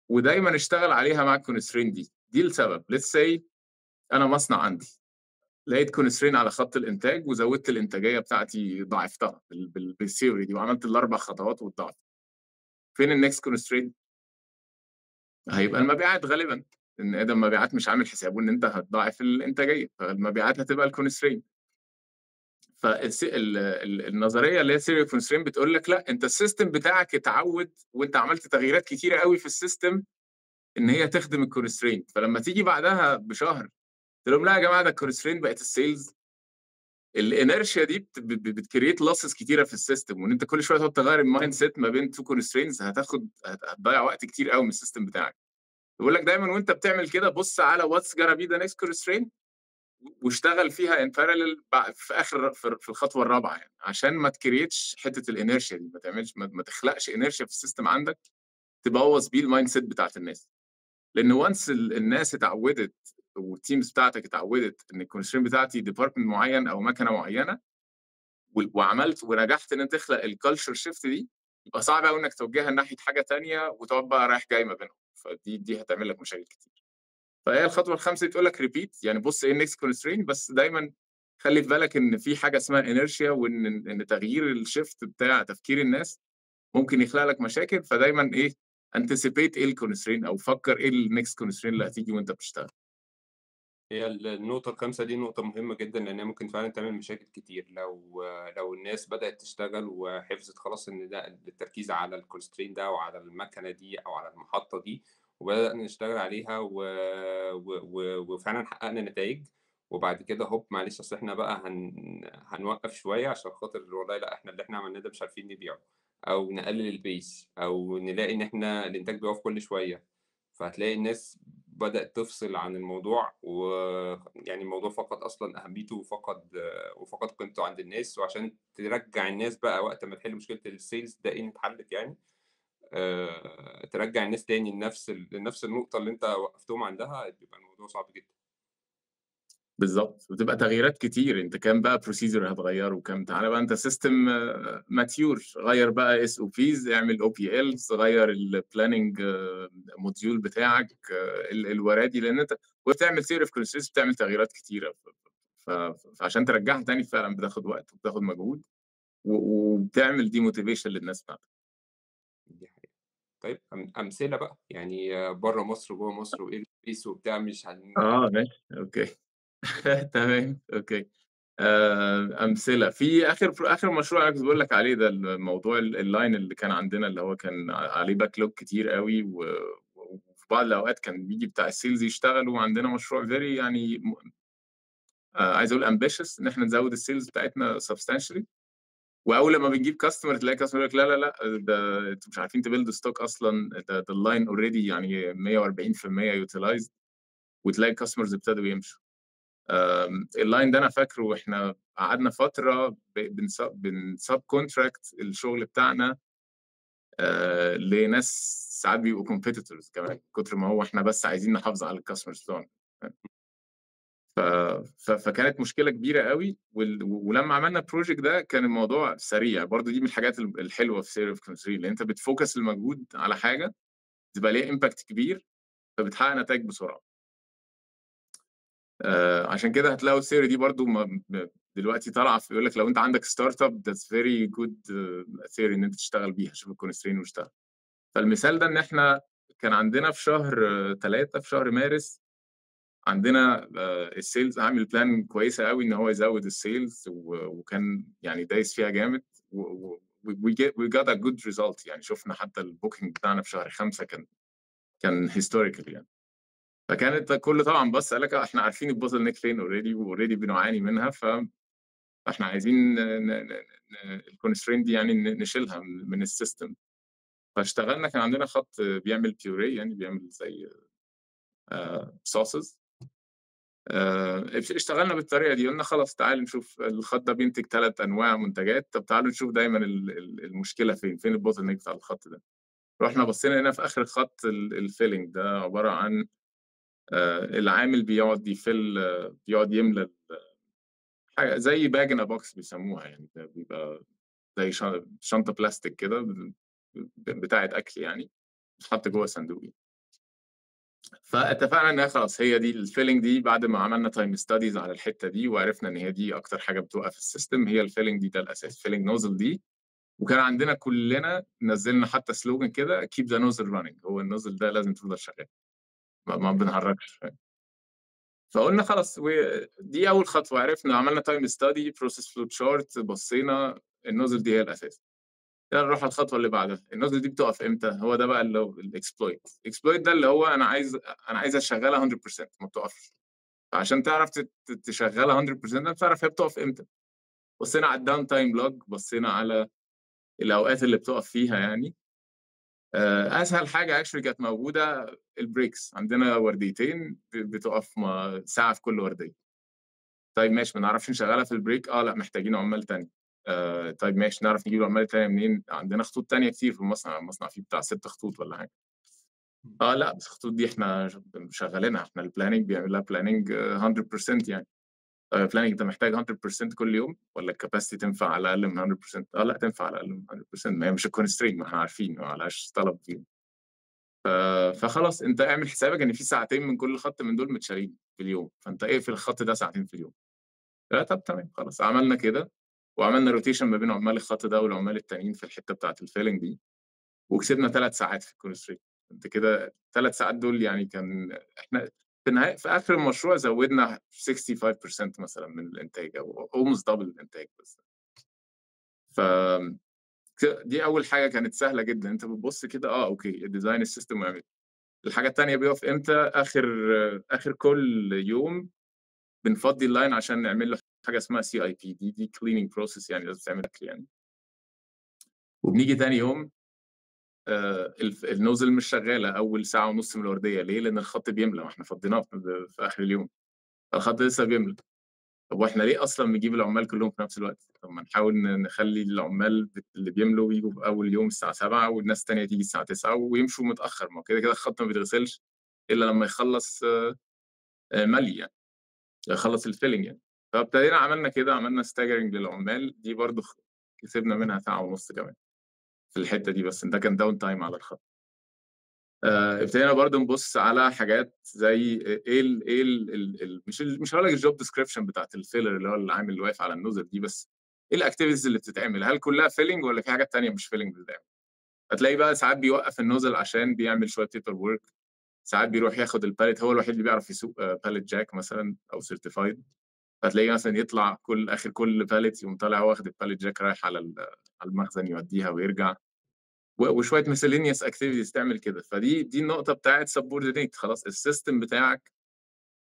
A: ودايمًا اشتغل عليها مع الconstraint دي. دي لسبب let's say أنا مصنع عندي، لقيت constraint على خط الإنتاج وزوّدت الإنتاجية بتاعتي ضاعفتها بالtheory دي وعملت ال4 خطوات واتضاعفت. فين الnext constraint؟ هيبقى المبيعات غالبًا، لإن آدم المبيعات مش عامل حسابه إن أنت هتضاعف الإنتاجية، فالمبيعات هتبقى الconstraint. النظرية اللي هي theory of constraint بتقول لك لأ، أنت الsystem بتاعك اتعوّد وأنت عملت تغييرات كتيرة أوي في الsystem إن هي تخدم الconstraint، فلمّا تيجي بعدها بشهر تقول لهم لأ يا جماعة ده الconstraint بقت الsales، الinertia دي بتcreate losses كتيرة في الsystem، وإن أنت كل شوية تقعد تغيّر الmindset ما بين 2 constraints هتضيّع وقت كتير أوي من الsystem بتاعك. بيقول لك دايمًا وأنت بتعمل كده بُص على what's gonna be the next constraint واشتغل فيها in parallel في آخر في الخطوة الرابعة يعني، عشان ما تcreateش حتّة الinertia دي، ما تعملش ما تخلقش inertia في الsystem عندك تبوّظ بيه الmindset بتاعة الناس. لإن once الناس اتعوّدت والteams بتاعتك اتعوّدت إن الconstraint بتاعتي department معيّن أو مكنة معيّنة وعملت ونجحت إن أنت تخلق الculture shift دي، يبقى صعب أوي إنّك توجّهها ناحية حاجة تانية وتقعد بقى رايح جاي ما بينهم، فدي هتعمل لك مشاكل كتير. فهي الخطوة الخامسة دي تقول لك repeat، يعني بُص إيه الnext constraint، بس دايمًا خلّي في بالك إن في حاجة اسمها inertia وإن تغيير الshift بتاع تفكير الناس ممكن يخلق لك مشاكل، فدايمًا إيه anticipate إيه الconstraint أو فكّر إيه الnext constraint اللي هتيجي وأنت بتشتغل.
B: هي النقطة الخامسة دي نقطة مهمة جدًا، لإن هي ممكن فعلًا تعمل مشاكل كتير، لو الناس بدأت تشتغل وحفظت خلاص إن ده التركيز على الconstraint ده أو على المكنة دي أو على المحطة دي، وبدأنا نشتغل عليها وفعلًا حققنا نتايج، وبعد كده معلش أصل إحنا بقى هنوقّف شوية عشان خاطر والله لأ إحنا اللي إحنا عملناه ده مش عارفين نبيعه، أو نقلل الpace أو نلاقي إن إحنا الإنتاج بيقف كل شوية. فهتلاقي الناس بدأت تفصل عن الموضوع، ويعني الموضوع فقد أصلًا أهميته وفقد قيمته عند الناس، وعشان ترجّع الناس بقى وقت ما تحل مشكلة الsales ده إن اتحلت يعني، ترجّع الناس تاني لنفس النقطة اللي أنت وقّفتهم عندها، بيبقى الموضوع صعب جدًا.
A: بالضبط، وتبقى تغييرات كتير، أنت كام بقى procedure هتغيّره، كام تعالَ بقى أنت system mature غيّر بقى SOPs، اعمل OPLs، غيّر الplanning module بتاعك، الورادي، لإن أنت وبتعمل theory of constraints بتعمل تغييرات كتيرة، فعشان ترجّعها تاني فعلًا بتاخد وقت وبتاخد مجهود وبتعمل demotivation للناس بتاعتك.
B: دي حقيقة. طيب أمثلة بقى، يعني برّه مصر وجوّه مصر وإيه الpace وبتاع مش
A: ماشي، أوكي. تمام، أوكي. أمثلة، في آخر مشروع أنا كنت باقول لك عليه ده الموضوع الline اللي كان عندنا اللي هو كان عليه backlog كتير أوي وفي بعض الأوقات كان بييجي بتاع الsales يشتغل وعندنا مشروع very يعني عايز أقول ambitious إن إحنا نزوّد الsales بتاعتنا substantially، وأول لمّا بنجيب customer تلاقي customer يقول لك لا، لا، لأ، ده أنتم مش عارفين تbuild stock أصلًا، ده الline already يعني 140% utilized، وتلاقي الcustomers ابتدوا يمشوا. الline ده أنا فاكره إحنا قعدنا فترة بنsubcontract الشغل بتاعنا لناس ساعات بيبقوا competitors كمان، من كتر ما هو إحنا بس عايزين نحافظ على الcustomers بتوعنا. ف ف فكانت مشكلة كبيرة أوي ولمّا عملنا الproject ده كان الموضوع سريع، برضه دي من الحاجات الحلوة في theory of constraint، لإن أنت بتfocus المجهود على حاجة تبقى ليها impact كبير، فبتحقق نتايج بسرعة. عشان كده هتلاقوا الtheory دي برضه دلوقتي طالعة بيقول لك لو أنت عندك startup that's very good theory إن أنت تشتغل بيها، شوف الconstraint واشتغل. فالمثال ده إن إحنا كان عندنا في شهر 3 في شهر مارس عندنا الsales عامل plan كويسة أوي إن هو يزوّد الsales وكان يعني دايس فيها جامد we got a good result يعني شُفنا حتى الbooking بتاعنا في شهر 5 كان historical يعني. فكانت كُلّه طبعًا بَص قال لك إحنا عارفين الbottleneck فين already بنعاني منها، فإحنا عايزين الconstraint دي يعني نشيلها من الsystem. فاشتغلنا كان عندنا خط بيعمل puree يعني بيعمل زي sauces. اشتغلنا بالطريقة دي، قُلنا خلاص تعالوا نشوف الخط ده بينتج 3 أنواع منتجات، طب تعالوا نشوف دايمًا المشكلة فين الbottleneck بتاع الخط ده. رُحنا بصينا لقينا في آخر الخط الfilling ده عبارة عن العامل بيقعد يملى حاجة زي bag in a box بيسموها يعني، ده بيبقى زي شنطة بلاستيك كده بتاعة أكل يعني، بتتحط جوّه صندوق يعني. فاتفقنا إنها خلاص هي دي الfilling دي بعد ما عملنا time studies على الحتّة دي وعرفنا إن هي دي أكتر حاجة بتوقّف الsystem هي الfilling دي ده الأساس، filling nozzle دي. وكان عندنا كُلّنا نزّلنا حتى slogan كده keep the nozzle running هو الnozzle ده لازم تفضل شغّال، ما بنهرّجش. فقُلنا خلاص ودي أول خطوة عرفنا عملنا time study process flow chart بصّينا الnozzle دي هي الأساس. يالّا نروح على الخطوة اللي بعدها، الnozzle دي بتُقف إمتى؟ هو ده بقى اللي هو الexploit ده اللي هو أنا عايز أشغّلها 100% ما بتُقفش. فعشان تعرف تشغّلها 100% بتعرف هي بتُقف إمتى. بصّينا على الdown time log بصّينا على الأوقات اللي بتُقف فيها يعني. أسهل حاجة actually كانت موجودة الbreaks عندنا ورديتين بتُقف ساعة في كل وردية. طيب ماشي ما نعرفش نشغّلها في الbreak لأ محتاجين عُمّال تانية. طيب ماشي نعرف نجيب العُمّال التانية منين؟ عندنا خطوط تانية كتير في المصنع فيه بتاع 6 خطوط والّا حاجة. لأ بس الخطوط دي إحنا شغّالينها، إحنا الplanning بيعمل لها planning 100% يعني. planning أنت محتاج 100% كل يوم والّا الcapacity تنفع على أقل من 100%؟ لأ تنفع على أقل من 100% ما هي مش الconstraint ما إحنا عارفين ما عليهاش طلب فيهم. فخلاص أنت اعمل حسابك إن في ساعتين من كل خط من دول متشالين في اليوم، فأنت اقفل الخط ده ساعتين في اليوم. طب تمام خلاص عملنا كده، وعملنا rotation ما بين عمال الخط ده والعمال التانيين في الحتة بتاعة الfilling دي، وكسبنا 3 ساعات في الconstraint. أنت كده 3 ساعات دول يعني إحنا في آخر المشروع زوّدنا 65% مثلًا من الإنتاج أو almost double الإنتاج بس. ف دي أول حاجة كانت سهلة جدًا، أنت بتبُص كده أوكي الdesign الsystem ويعمل. الحاجة التانية بيقف إمتى؟ آخر كل يوم بنفضّي الline عشان نعمل له حاجة اسمها CIP دي cleaning process يعني لازم تتعمل أكل يعني. وبنيجي تاني يوم الnozzle مش شغّالة أول ساعة ونُص من الوردية ليه؟ لإن الخط بيملى، ما إحنا فضّيناه في آخر اليوم، فالخط لسه بيملى. طب وإحنا ليه أصلًا بنجيب العمّال كلّهم في نفس الوقت؟ طب ما نحاول نخلّي العمّال اللي بيملوا ييجوا في أول يوم الساعة 07:00 والناس التانية تيجي الساعة 09:00 ويمشوا متأخّر، ما هو كده الخط ما بيتغسلش إلا لمّا يخلّص مَلْي يعني، يخلّص الfilling يعني. فابتدينا عملنا كده، عملنا staggering للعمّال، دي برضه كسبنا منها ساعة ونُص كمان في الحتّة دي بس، ده كان down time على الخط. ابتدينا برضه نبُص على حاجات زي إيه ال إيه ال ال ال مش هاقول لك الjob description بتاعة الfiller اللي هو العامل اللي واقف على الnozzle دي، بس إيه الactivities اللي بتتعمل، هل كلّها filling والّا في حاجات تانية مش filling بتتعمل؟ هتلاقيه بقى ساعات بيوقّف الnozzle عشان بيعمل شوية paperwork، ساعات بيروح ياخد الpallet هو الوحيد اللي بيعرف يسوق pallet jack مثلًا أو certified، فتلاقيه مثلًا يطلع آخر كل pallet يقوم طالع واخد الpallet jack رايح على المخزن يودّيها ويرجع. وشوية miscellaneous activities تعمل كده، دي النقطة بتاعة subordinate خلاص الsystem بتاعك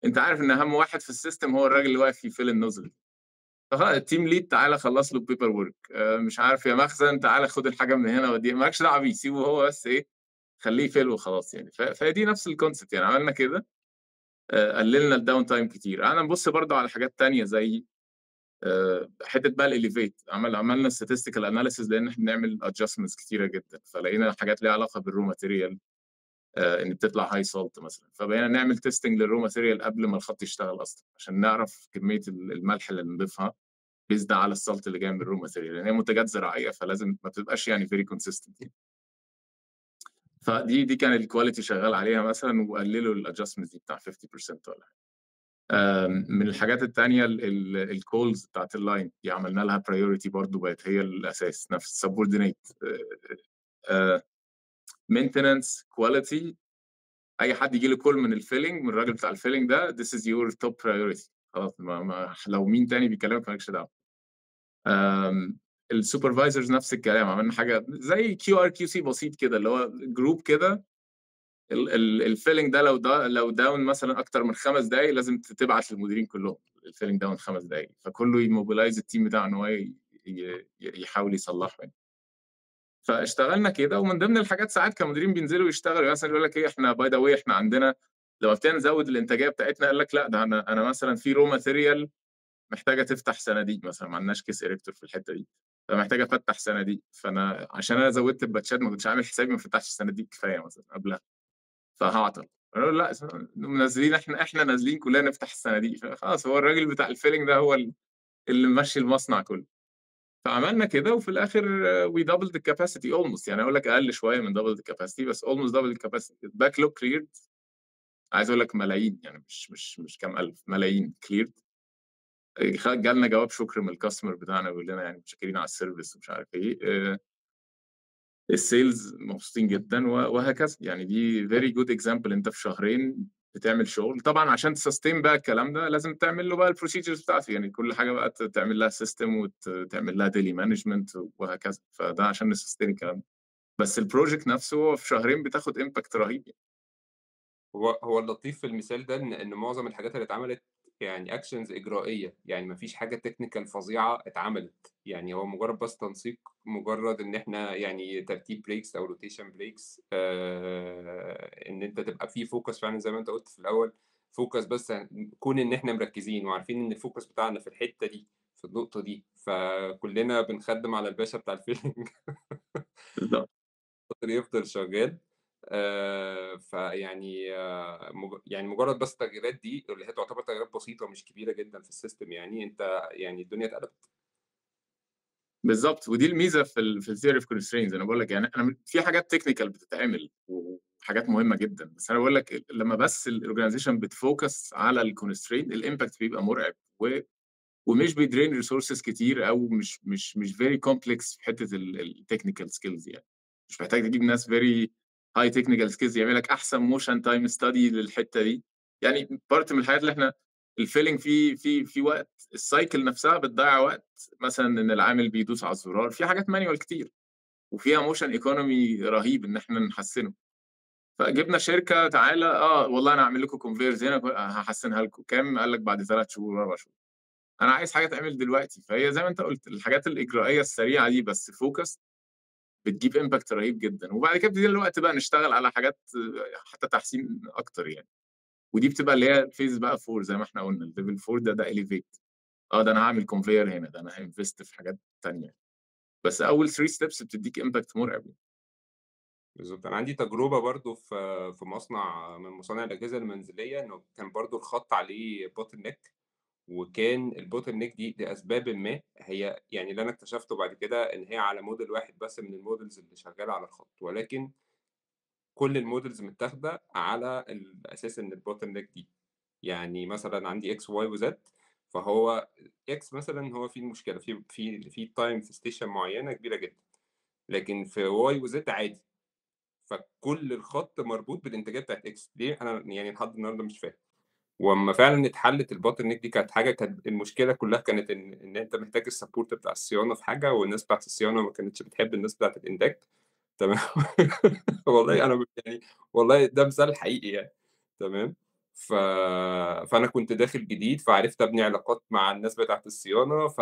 A: أنت عارف إن أهم واحد في الsystem هو الراجل اللي واقف يfill الnozzle، فخلاص الteam lead تعالَ خلّص له الpaperwork مش عارف يا مخزن تعالَ خُد الحاجة من هنا ودّيها، ما لكش دعوة بيه، سيبه هو بس إيه، خلّيه يfill وخلاص يعني، فهي دي نفس الconcept يعني عملنا كده قلّلنا الdown time كتير، قعدنا نبُص برضه على حاجات تانية زي حتّة بقى الelevate عملنا statistical analysis لإن إحنا بنعمل adjustments كتيرة جدًا، فلقينا حاجات ليها علاقة بالraw material إن بتطلع high salt مثلًا، فبقينا نعمل testing للraw material قبل ما الخط يشتغل أصلًا، عشان نعرف كمية الملح اللي نضيفها based على الsalt اللي جاي من الraw material، لإن هي منتجات زراعية فلازم ما بتبقاش يعني very consistent يعني. فدي كان الquality شغال عليها مثلًا وقللوا الadjustments دي بتاع 50% والّا حاجة. من الحاجات التانية الcalls بتاعة الline دي عملنا لها priority برضه بقت هي الأساس، نفس subordinate maintenance quality أي حد ييجي له call من الfilling من الراجل بتاع الfilling ده this is your top priority خلاص لو مين تاني بيكلمك ما لكش دعوة. السوبرفايزرز نفس الكلام، عملنا حاجه زي QRQC بسيط كده، اللي هو جروب كده. الفيلنج ده لو داون مثلا اكتر من 5 دقائق لازم تبعت للمديرين كلهم الفيلنج داون 5 دقائق، فكله يموبلايز التيم بتاعه ان هو يحاول يصلحه يعني. فاشتغلنا كده، ومن ضمن الحاجات ساعات كمديرين بينزلوا يشتغلوا مثلا يقول لك ايه، احنا باي ذا واي احنا عندنا لو ابتدينا نزود الانتاجيه بتاعتنا، قال لك لا ده انا مثلا في رو ماتيريال محتاجه تفتح صناديق مثلا، ما عندناش كيس اريكتور في الحته دي، فمحتاجه افتح صناديق، فانا عشان انا زودت الباتشات ما كنتش عامل حسابي ما فتحش صناديق كفايه مثلا قبلها، فهعطل. قالوا لا نازلين احنا نازلين كلنا نفتح الصناديق، خلاص هو الراجل بتاع الفيلنج ده هو اللي ماشي المصنع كله. فعملنا كده، وفي الاخر وي دبلد الكاباسيتي اولموست، يعني اقول لك اقل شويه من دبلد الكاباسيتي، بس اولموست دبلد الكاباسيتي. الباك لوج كليرد، عايز اقول لك ملايين، يعني مش كام الف، ملايين كليرد. جالنا جواب شكر من الكاستمر بتاعنا بيقول لنا يعني متشكرين على السيرفيس ومش عارف ايه. السيلز مبسوطين جدا وهكذا. يعني دي فيري جود اكزامبل، انت في شهرين بتعمل شغل. طبعا عشان تسستين بقى الكلام ده لازم تعمل له بقى البروسيجرز بتاعته، يعني كل حاجه بقى تعمل لها سيستم وتعمل لها ديلي مانجمنت وهكذا، فده عشان نسستين الكلام ده. بس البروجكت نفسه هو في شهرين بتاخد امباكت رهيب يعني.
B: هو اللطيف في المثال ده إن معظم الحاجات اللي اتعملت يعني actions إجرائية، يعني ما فيش حاجة technical فظيعة اتعملت، يعني هو مجرد بس تنسيق، مجرد إن إحنا يعني ترتيب breaks أو rotation breaks، إن أنت تبقى في focus فعلًا زي ما أنت قُلت في الأول، focus بس كون إن إحنا مركّزين وعارفين إن الfocus بتاعنا في الحتة دي، في النقطة دي، فكلنا بنخدِّم على الباشا بتاع الfilling
A: بالظبط.
B: خاطر يفضل شغال. فيعني يعني مجرد بس التغييرات دي اللي هي تعتبر تغييرات بسيطة مش كبيرة جدًا في السيستم يعني، أنت يعني الدنيا اتقلبت.
A: بالظبط، ودي الميزه في الثيوري اوف كونسترينز. انا بقول لك يعني انا في حاجات تكنيكال بتتعمل وحاجات مهمه جدا، بس انا بقول لك لما بس الاورجنايزيشن بتفوكس على الكونسترين الامباكت بيبقى مرعب، ومش بيدرين ريسورسز كتير، او مش فيري كومبلكس في حته التكنيكال سكيلز يعني. مش محتاج تجيب ناس فيري هاي تكنيكال سكيلز يعمل لك احسن موشن تايم ستادي للحته دي. يعني بارت من الحاجات اللي احنا الفيلنج في وقت السايكل نفسها بتضيع وقت، مثلا ان العامل بيدوس على الزرار، في حاجات مانيوال كتير وفيها موشن ايكونومي رهيب ان احنا نحسنه. فجبنا شركه تعالى والله انا هعمل لكم كونفيرز هنا هحسنها لكم كام، قال لك بعد 3 شهور 4 شهور. انا عايز حاجه تعمل دلوقتي. فهي زي ما انت قلت الحاجات الاجرائيه السريعه دي بس فوكس بتجيب امباكت رهيب جدا، وبعد كده بتدي الوقت بقى نشتغل على حاجات حتى تحسين اكتر يعني. ودي بتبقى اللي هي الفيز بقى 4 زي ما احنا قلنا، الليفل 4 ده اليفيت. ده انا هعمل كونفير هنا، ده انا هانفست في حاجات تانية. بس اول 3 ستيبس بتديك امباكت مرعب.
B: بالضبط. أنا عندي تجربة برضه في مصنع من مصانع الأجهزة المنزلية، إنه كان برضه الخط عليه bottleneck، وكان الbottleneck دي لأسبابٍ ما هي يعني اللي أنا اكتشفته بعد كده إن هي على model واحد بس من الmodels اللي شغالة على الخط، ولكن كل الmodels متاخدة على الأساس إن الbottleneck دي، يعني مثلًا عندي X وY وZ، فهو X مثلًا هو فيه المشكلة، في time في station معيّنة كبيرة جدًا، لكن في Y وZ عادي، فكل الخط مربوط بالإنتاجية بتاعة X. ليه؟ أنا يعني لحد النهارده مش فاهم. وأمّا فعلًا اتحلت الbottleneck دي كانت المشكلة كلّها كانت إن أنت محتاج الsupport بتاع الصيانة في حاجة، والناس بتاعة الصيانة ما كانتش بتحب الناس بتاعة الإنتاج. تمام. والله أنا يعني والله ده مثال حقيقي يعني. تمام. ف فأنا كنت داخل جديد، فعرفت أبني علاقات مع الناس بتاعة الصيانة،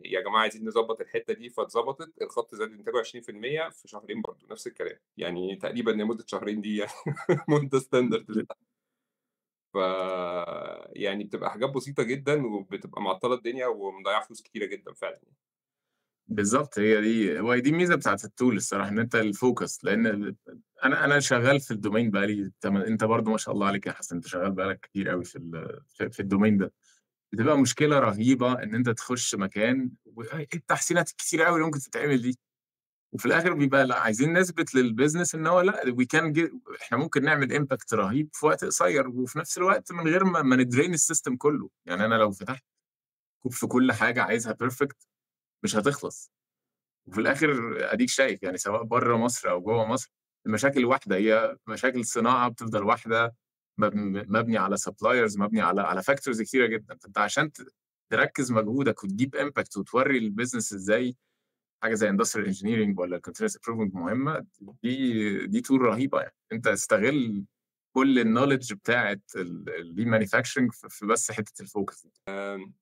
B: يا جماعة عايزين نضبّط الحتّة دي، فاتضبطت، الخط زاد إنتاجه 20% في شهرين برضه نفس الكلام، يعني تقريبًا لمدة شهرين دي يعني مدة standard. ف يعني بتبقى حاجات بسيطة جدًا، وبتبقى معطّلة الدنيا ومضيّعة فلوس كتيرة جدًا فعلًا.
A: بالظبط، هي دي الميزه بتاعت التول الصراحه، ان انت الفوكس. لان انا شغال في الدومين بقالي انت برضو ما شاء الله عليك يا حسن، انت شغال بقالك كتير قوي في الدومين ده. بتبقى مشكله رهيبه ان انت تخش مكان وايه التحسينات الكتير قوي اللي ممكن تتعمل دي، وفي الاخر بيبقى لا عايزين نثبت للبيزنس ان هو لا احنا ممكن نعمل امباكت رهيب في وقت قصير، وفي نفس الوقت من غير ما ندرين السيستم كله. يعني انا لو فتحت في كل حاجه عايزها بيرفكت مش هتخلص. وفي الاخر اديك شايف يعني سواء بره مصر او جوه مصر المشاكل واحده، هي مشاكل الصناعه بتفضل واحده، مبني على سبلايرز، مبني على فاكتورز كتيره جدا. فانت عشان تركز مجهودك وتجيب امباكت وتوري البيزنس ازاي حاجه زي اندستريال انجينيرنج ولا كونتينوس امبروفمنت مهمه. دي تول رهيبه يعني. انت استغل كل النولج بتاعت اللي مانيفاكتشرنج في بس حته الفوكس دي.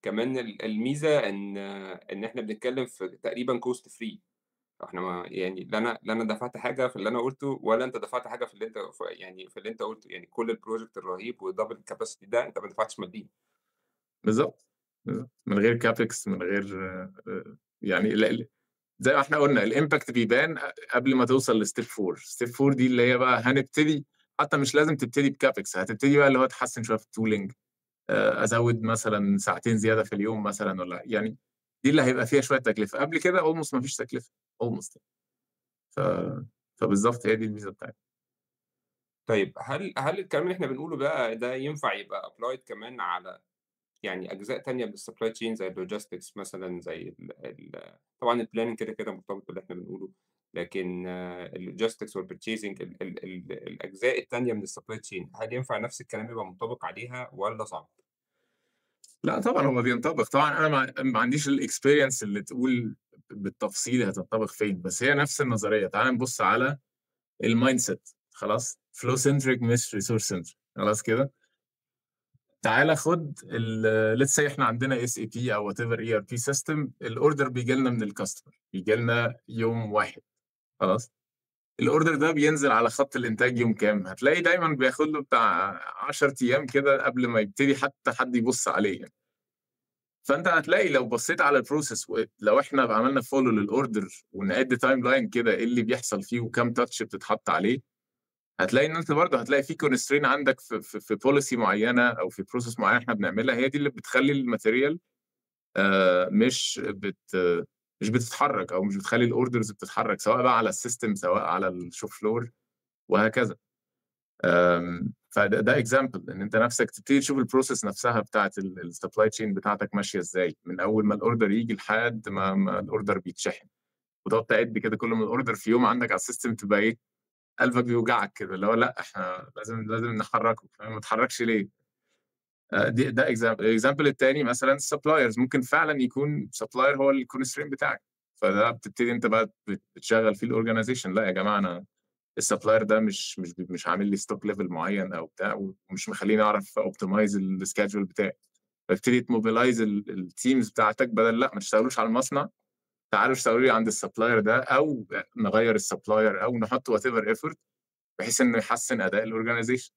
B: كمان الميزة إن إحنا بنتكلم في تقريبًا cost free. إحنا ما يعني لا أنا دفعت حاجة في اللي أنا قُلته، ولا أنت دفعت حاجة في اللي أنت يعني في اللي أنت قُلته. يعني كل الproject الرهيب والdouble capacity ده أنت ما دفعتش مليم.
A: بالظبط، من غير كابكس، من غير يعني زي ما احنا قلنا الامباكت بيبان قبل ما توصل لستيب 4. ستيب 4 دي اللي هي بقى هنبتدي، حتى مش لازم تبتدي بكابكس، هتبتدي بقى اللي هو تحسن شويه في التولينج، ازود مثلا ساعتين زياده في اليوم مثلا، ولا يعني دي اللي هيبقى فيها شويه تكلفه. قبل كده اولموست ما فيش تكلفه اولموست. ف... فبالظبط هي دي الميزه بتاعتها.
B: طيب هل الكلام اللي إحنا بنقوله ده ينفع يبقى applied كمان على يعني أجزاء تانية من الsupply chain زي الlogistics مثلًا، زي ال طبعًا الplanning كده مرتبط باللي إحنا بنقوله، لكن الlogistics والpurchasing الأجزاء التانية من الsupply chain، هل ينفع نفس الكلام يبقى منطبق عليها والّا صعب؟
A: لا طبعا هو بينطبق طبعا. انا ما عنديش الاكسبيرينس اللي تقول بالتفصيل هتنطبق فين، بس هي نفس النظريه. تعال نبص على المايند سيت. خلاص، فلو سنتريك مش ريسورس سنتريك. خلاص كده. تعالى خد ليتس سي احنا عندنا اس اي بي او وات ايفر اي ار بي سيستم. الاوردر بيجي لنا من الكاستمر، بيجي لنا يوم واحد. خلاص، الاوردر ده بينزل على خط الانتاج يوم كام؟ هتلاقي دايما بياخد له بتاع 10 ايام كده قبل ما يبتدي حتى حد يبص عليه يعني. فانت هتلاقي لو بصيت على البروسيس، لو احنا عملنا فولو للاوردر ونعد تايم لاين كده ايه اللي بيحصل فيه وكام تاتش بتتحط عليه، هتلاقي ان انت برضه هتلاقي في كونسترين عندك في بوليسي معينه او في بروسيس معينه احنا بنعملها، هي دي اللي بتخلي الماتيريال مش بتتحرك، او مش بتخلي الاوردرز بتتحرك، سواء بقى على السيستم سواء على الشوب فلور وهكذا. فده اكزامبل ان انت نفسك تبتدي تشوف البروسيس نفسها بتاعت السبلاي تشين بتاعتك ماشيه ازاي، من اول ما الاوردر يجي لحد ما الاوردر بيتشحن. وتقعد تعد كده كل ما الاوردر في يوم عندك على السيستم تبقى ايه، قلبك بيوجعك كده، اللي هو لا احنا لازم نحركه، ما تحركش ليه؟ ده اكزامبل التاني مثلا السبلايرز. ممكن فعلا يكون سبلاير هو الكونسترين بتاعك، فده بتبتدي انت بقى بتشغل فيه الاورجنايزيشن. لا يا جماعه، انا السبلاير ده مش عامل لي ستوك ليفل معين او بتاع، ومش مخليني اعرف اوبتمايز السكادجول بتاعي. فابتدي تموبيلايز التيمز بتاعتك، بدل لا ما تشتغلوش على المصنع، تعالوا اشتغلوا لي عند السبلاير ده، او نغير السبلاير او نحط وات ايفر ايفورت بحيث انه يحسن اداء الاورجنايزيشن.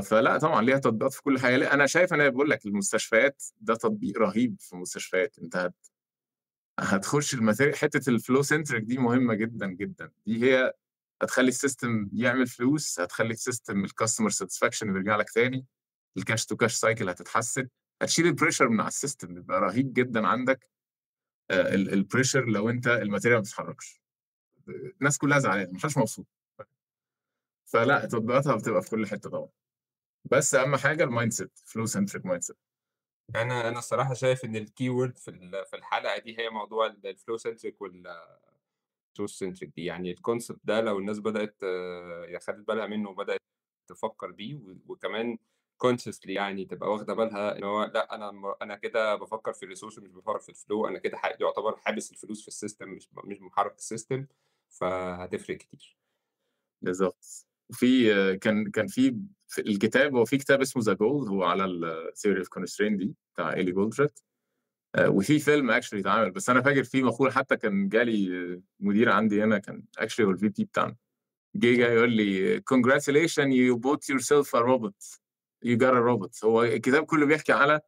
A: فلا طبعا ليها تطبيقات في كل حاجه. انا شايف، انا بقول لك المستشفيات ده تطبيق رهيب في المستشفيات. انت هتخش الماتيريال، حته الفلو سنتريك دي مهمه جدا جدا. دي هي هتخلي السيستم يعمل فلوس، هتخلي السيستم الكاستمر ساتسفاكشن يرجع لك تاني، الكاش تو كاش سايكل هتتحسن، هتشيل البريشر من على السيستم، يبقى رهيب جدا عندك البريشر لو انت الماتيريال ما بتتحركش. الناس كلها زعلانه، محدش مبسوط. فلا تطبيقاتها بتبقى في كل حته طبعا، بس اهم حاجه المايند سيت، فلو سنتريك مايند سيت.
B: أنا الصراحة شايف إن الkey word في الحلقة دي هي موضوع الflow centric والsource centric دي. يعني الconcept ده لو الناس بدأت يعني خدت بالها منه وبدأت تفكّر بيه، وكمان consciously يعني تبقى واخدة بالها إن هو لأ، أنا كده بافكّر في الresource مش بافكّر في الflow. أنا كده يعتبر حابس الفلوس في السيستم، مش محرّك السيستم، فهتفرق كتير.
A: بالظبط. وفي كان في الكتاب، هو في كتاب اسمه ذا جولد، هو على الثيوري اوف كونسترين دي بتاع ايلي جولدريت. وفي فيلم اكشلي اتعمل، بس انا فاكر في مقول حتى كان جالي مدير عندي هنا، كان اكشلي هو الفي بي بتاعنا، جاي يقول لي congratulations you bought yourself a robot, you got a robot. هو الكتاب كله بيحكي على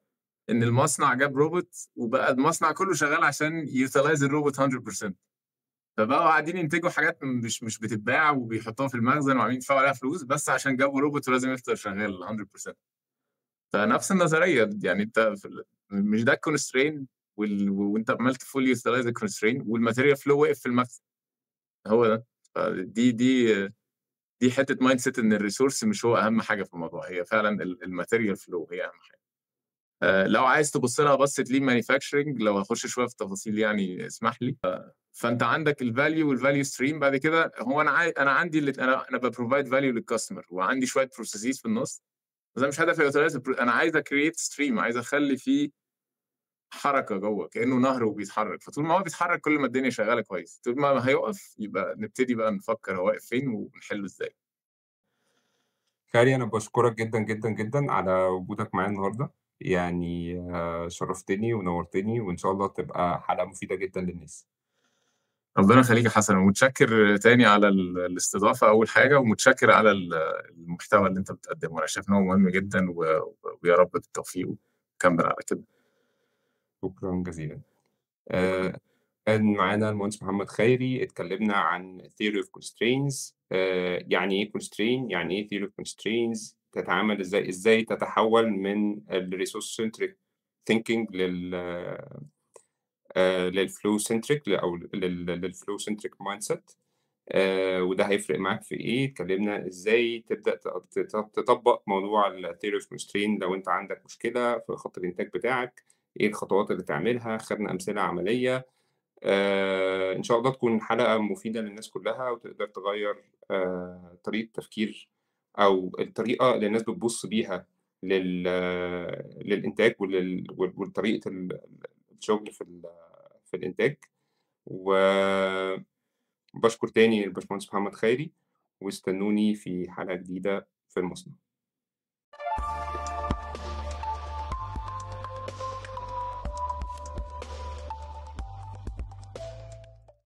A: ان المصنع جاب روبوت، وبقى المصنع كله شغال عشان يوتيلايز الروبوت 100%. فبقوا قاعدين ينتجوا حاجات مش بتتباع وبيحطوها في المخزن وعاملين يدفعوا عليها فلوس بس عشان جابوا روبوت ولازم يفضل شغال 100%. فنفس النظريه يعني، انت مش ده الكونسترين، وانت عملت فول يوتيلايز الكونسترين والماتيريال فلو وقف في المخزن. هو ده. دي حته مايند سيت ان الريسورس مش هو اهم حاجه في الموضوع، هي فعلا الماتيريال فلو هي اهم حاجه. لو عايز تبص لها بصه لين مانيفاكتشرنج، لو هخش شويه في التفاصيل يعني اسمح لي. فانت عندك الفاليو والفاليو ستريم. بعد كده هو انا عندي اللي انا ببروفايد فاليو للكاستمر، وعندي شويه بروسيسز في النص، بس انا مش هدفي انا عايز اكريت ستريم، عايز اخلي فيه حركة جوّه، كإنه نهر وبيتحرك، فطول ما هو بيتحرك كل ما الدنيا شغّالة كويس، طول ما هيُقف يبقى نبتدي بقى نفكّر هو واقف فين ونحلّه إزاي.
B: خيري أنا باشكرك جدًا، جدًا، جدًا على وجودك معايا النهارده، يعني شرّفتني ونوّرتني وإن شاء الله تبقى حلقة مفيدة جدًا للناس.
A: ربنا يخليك يا حسن، ومتشكر تاني على الاستضافة أول حاجة، ومتشكر على المحتوى اللي أنت بتقدّمه، أنا شايف إن هو مهم جدًا ويا رب بالتوفيق وكمّل على كده.
B: شكرًا جزيلًا.
A: شكرًا.
B: كان معانا المهندس محمد خيري، اتكلمنا عن theory of constraints يعني إيه constraint، يعني إيه theory of constraints، تتعامل إزاي، إزاي تتحول من الresource centric thinking للflow centric أو للflow centric mindset. وده هيفرق معاك في إيه، اتكلمنا إزاي تبدأ تطبّق موضوع الtheory of constraint لو أنت عندك مشكلة في خط الإنتاج بتاعك، إيه الخطوات اللي تعملها، خدنا أمثلة عملية. إن شاء الله تكون حلقة مفيدة للناس كلّها وتقدر تغيّر طريقة تفكير أو الطريقة اللي الناس بتبُص بيها للإنتاج ولطريقة الشغل في الإنتاج. وباشكر تاني الباشمهندس محمد خيري، واستنوني في حلقة جديدة في المصنع.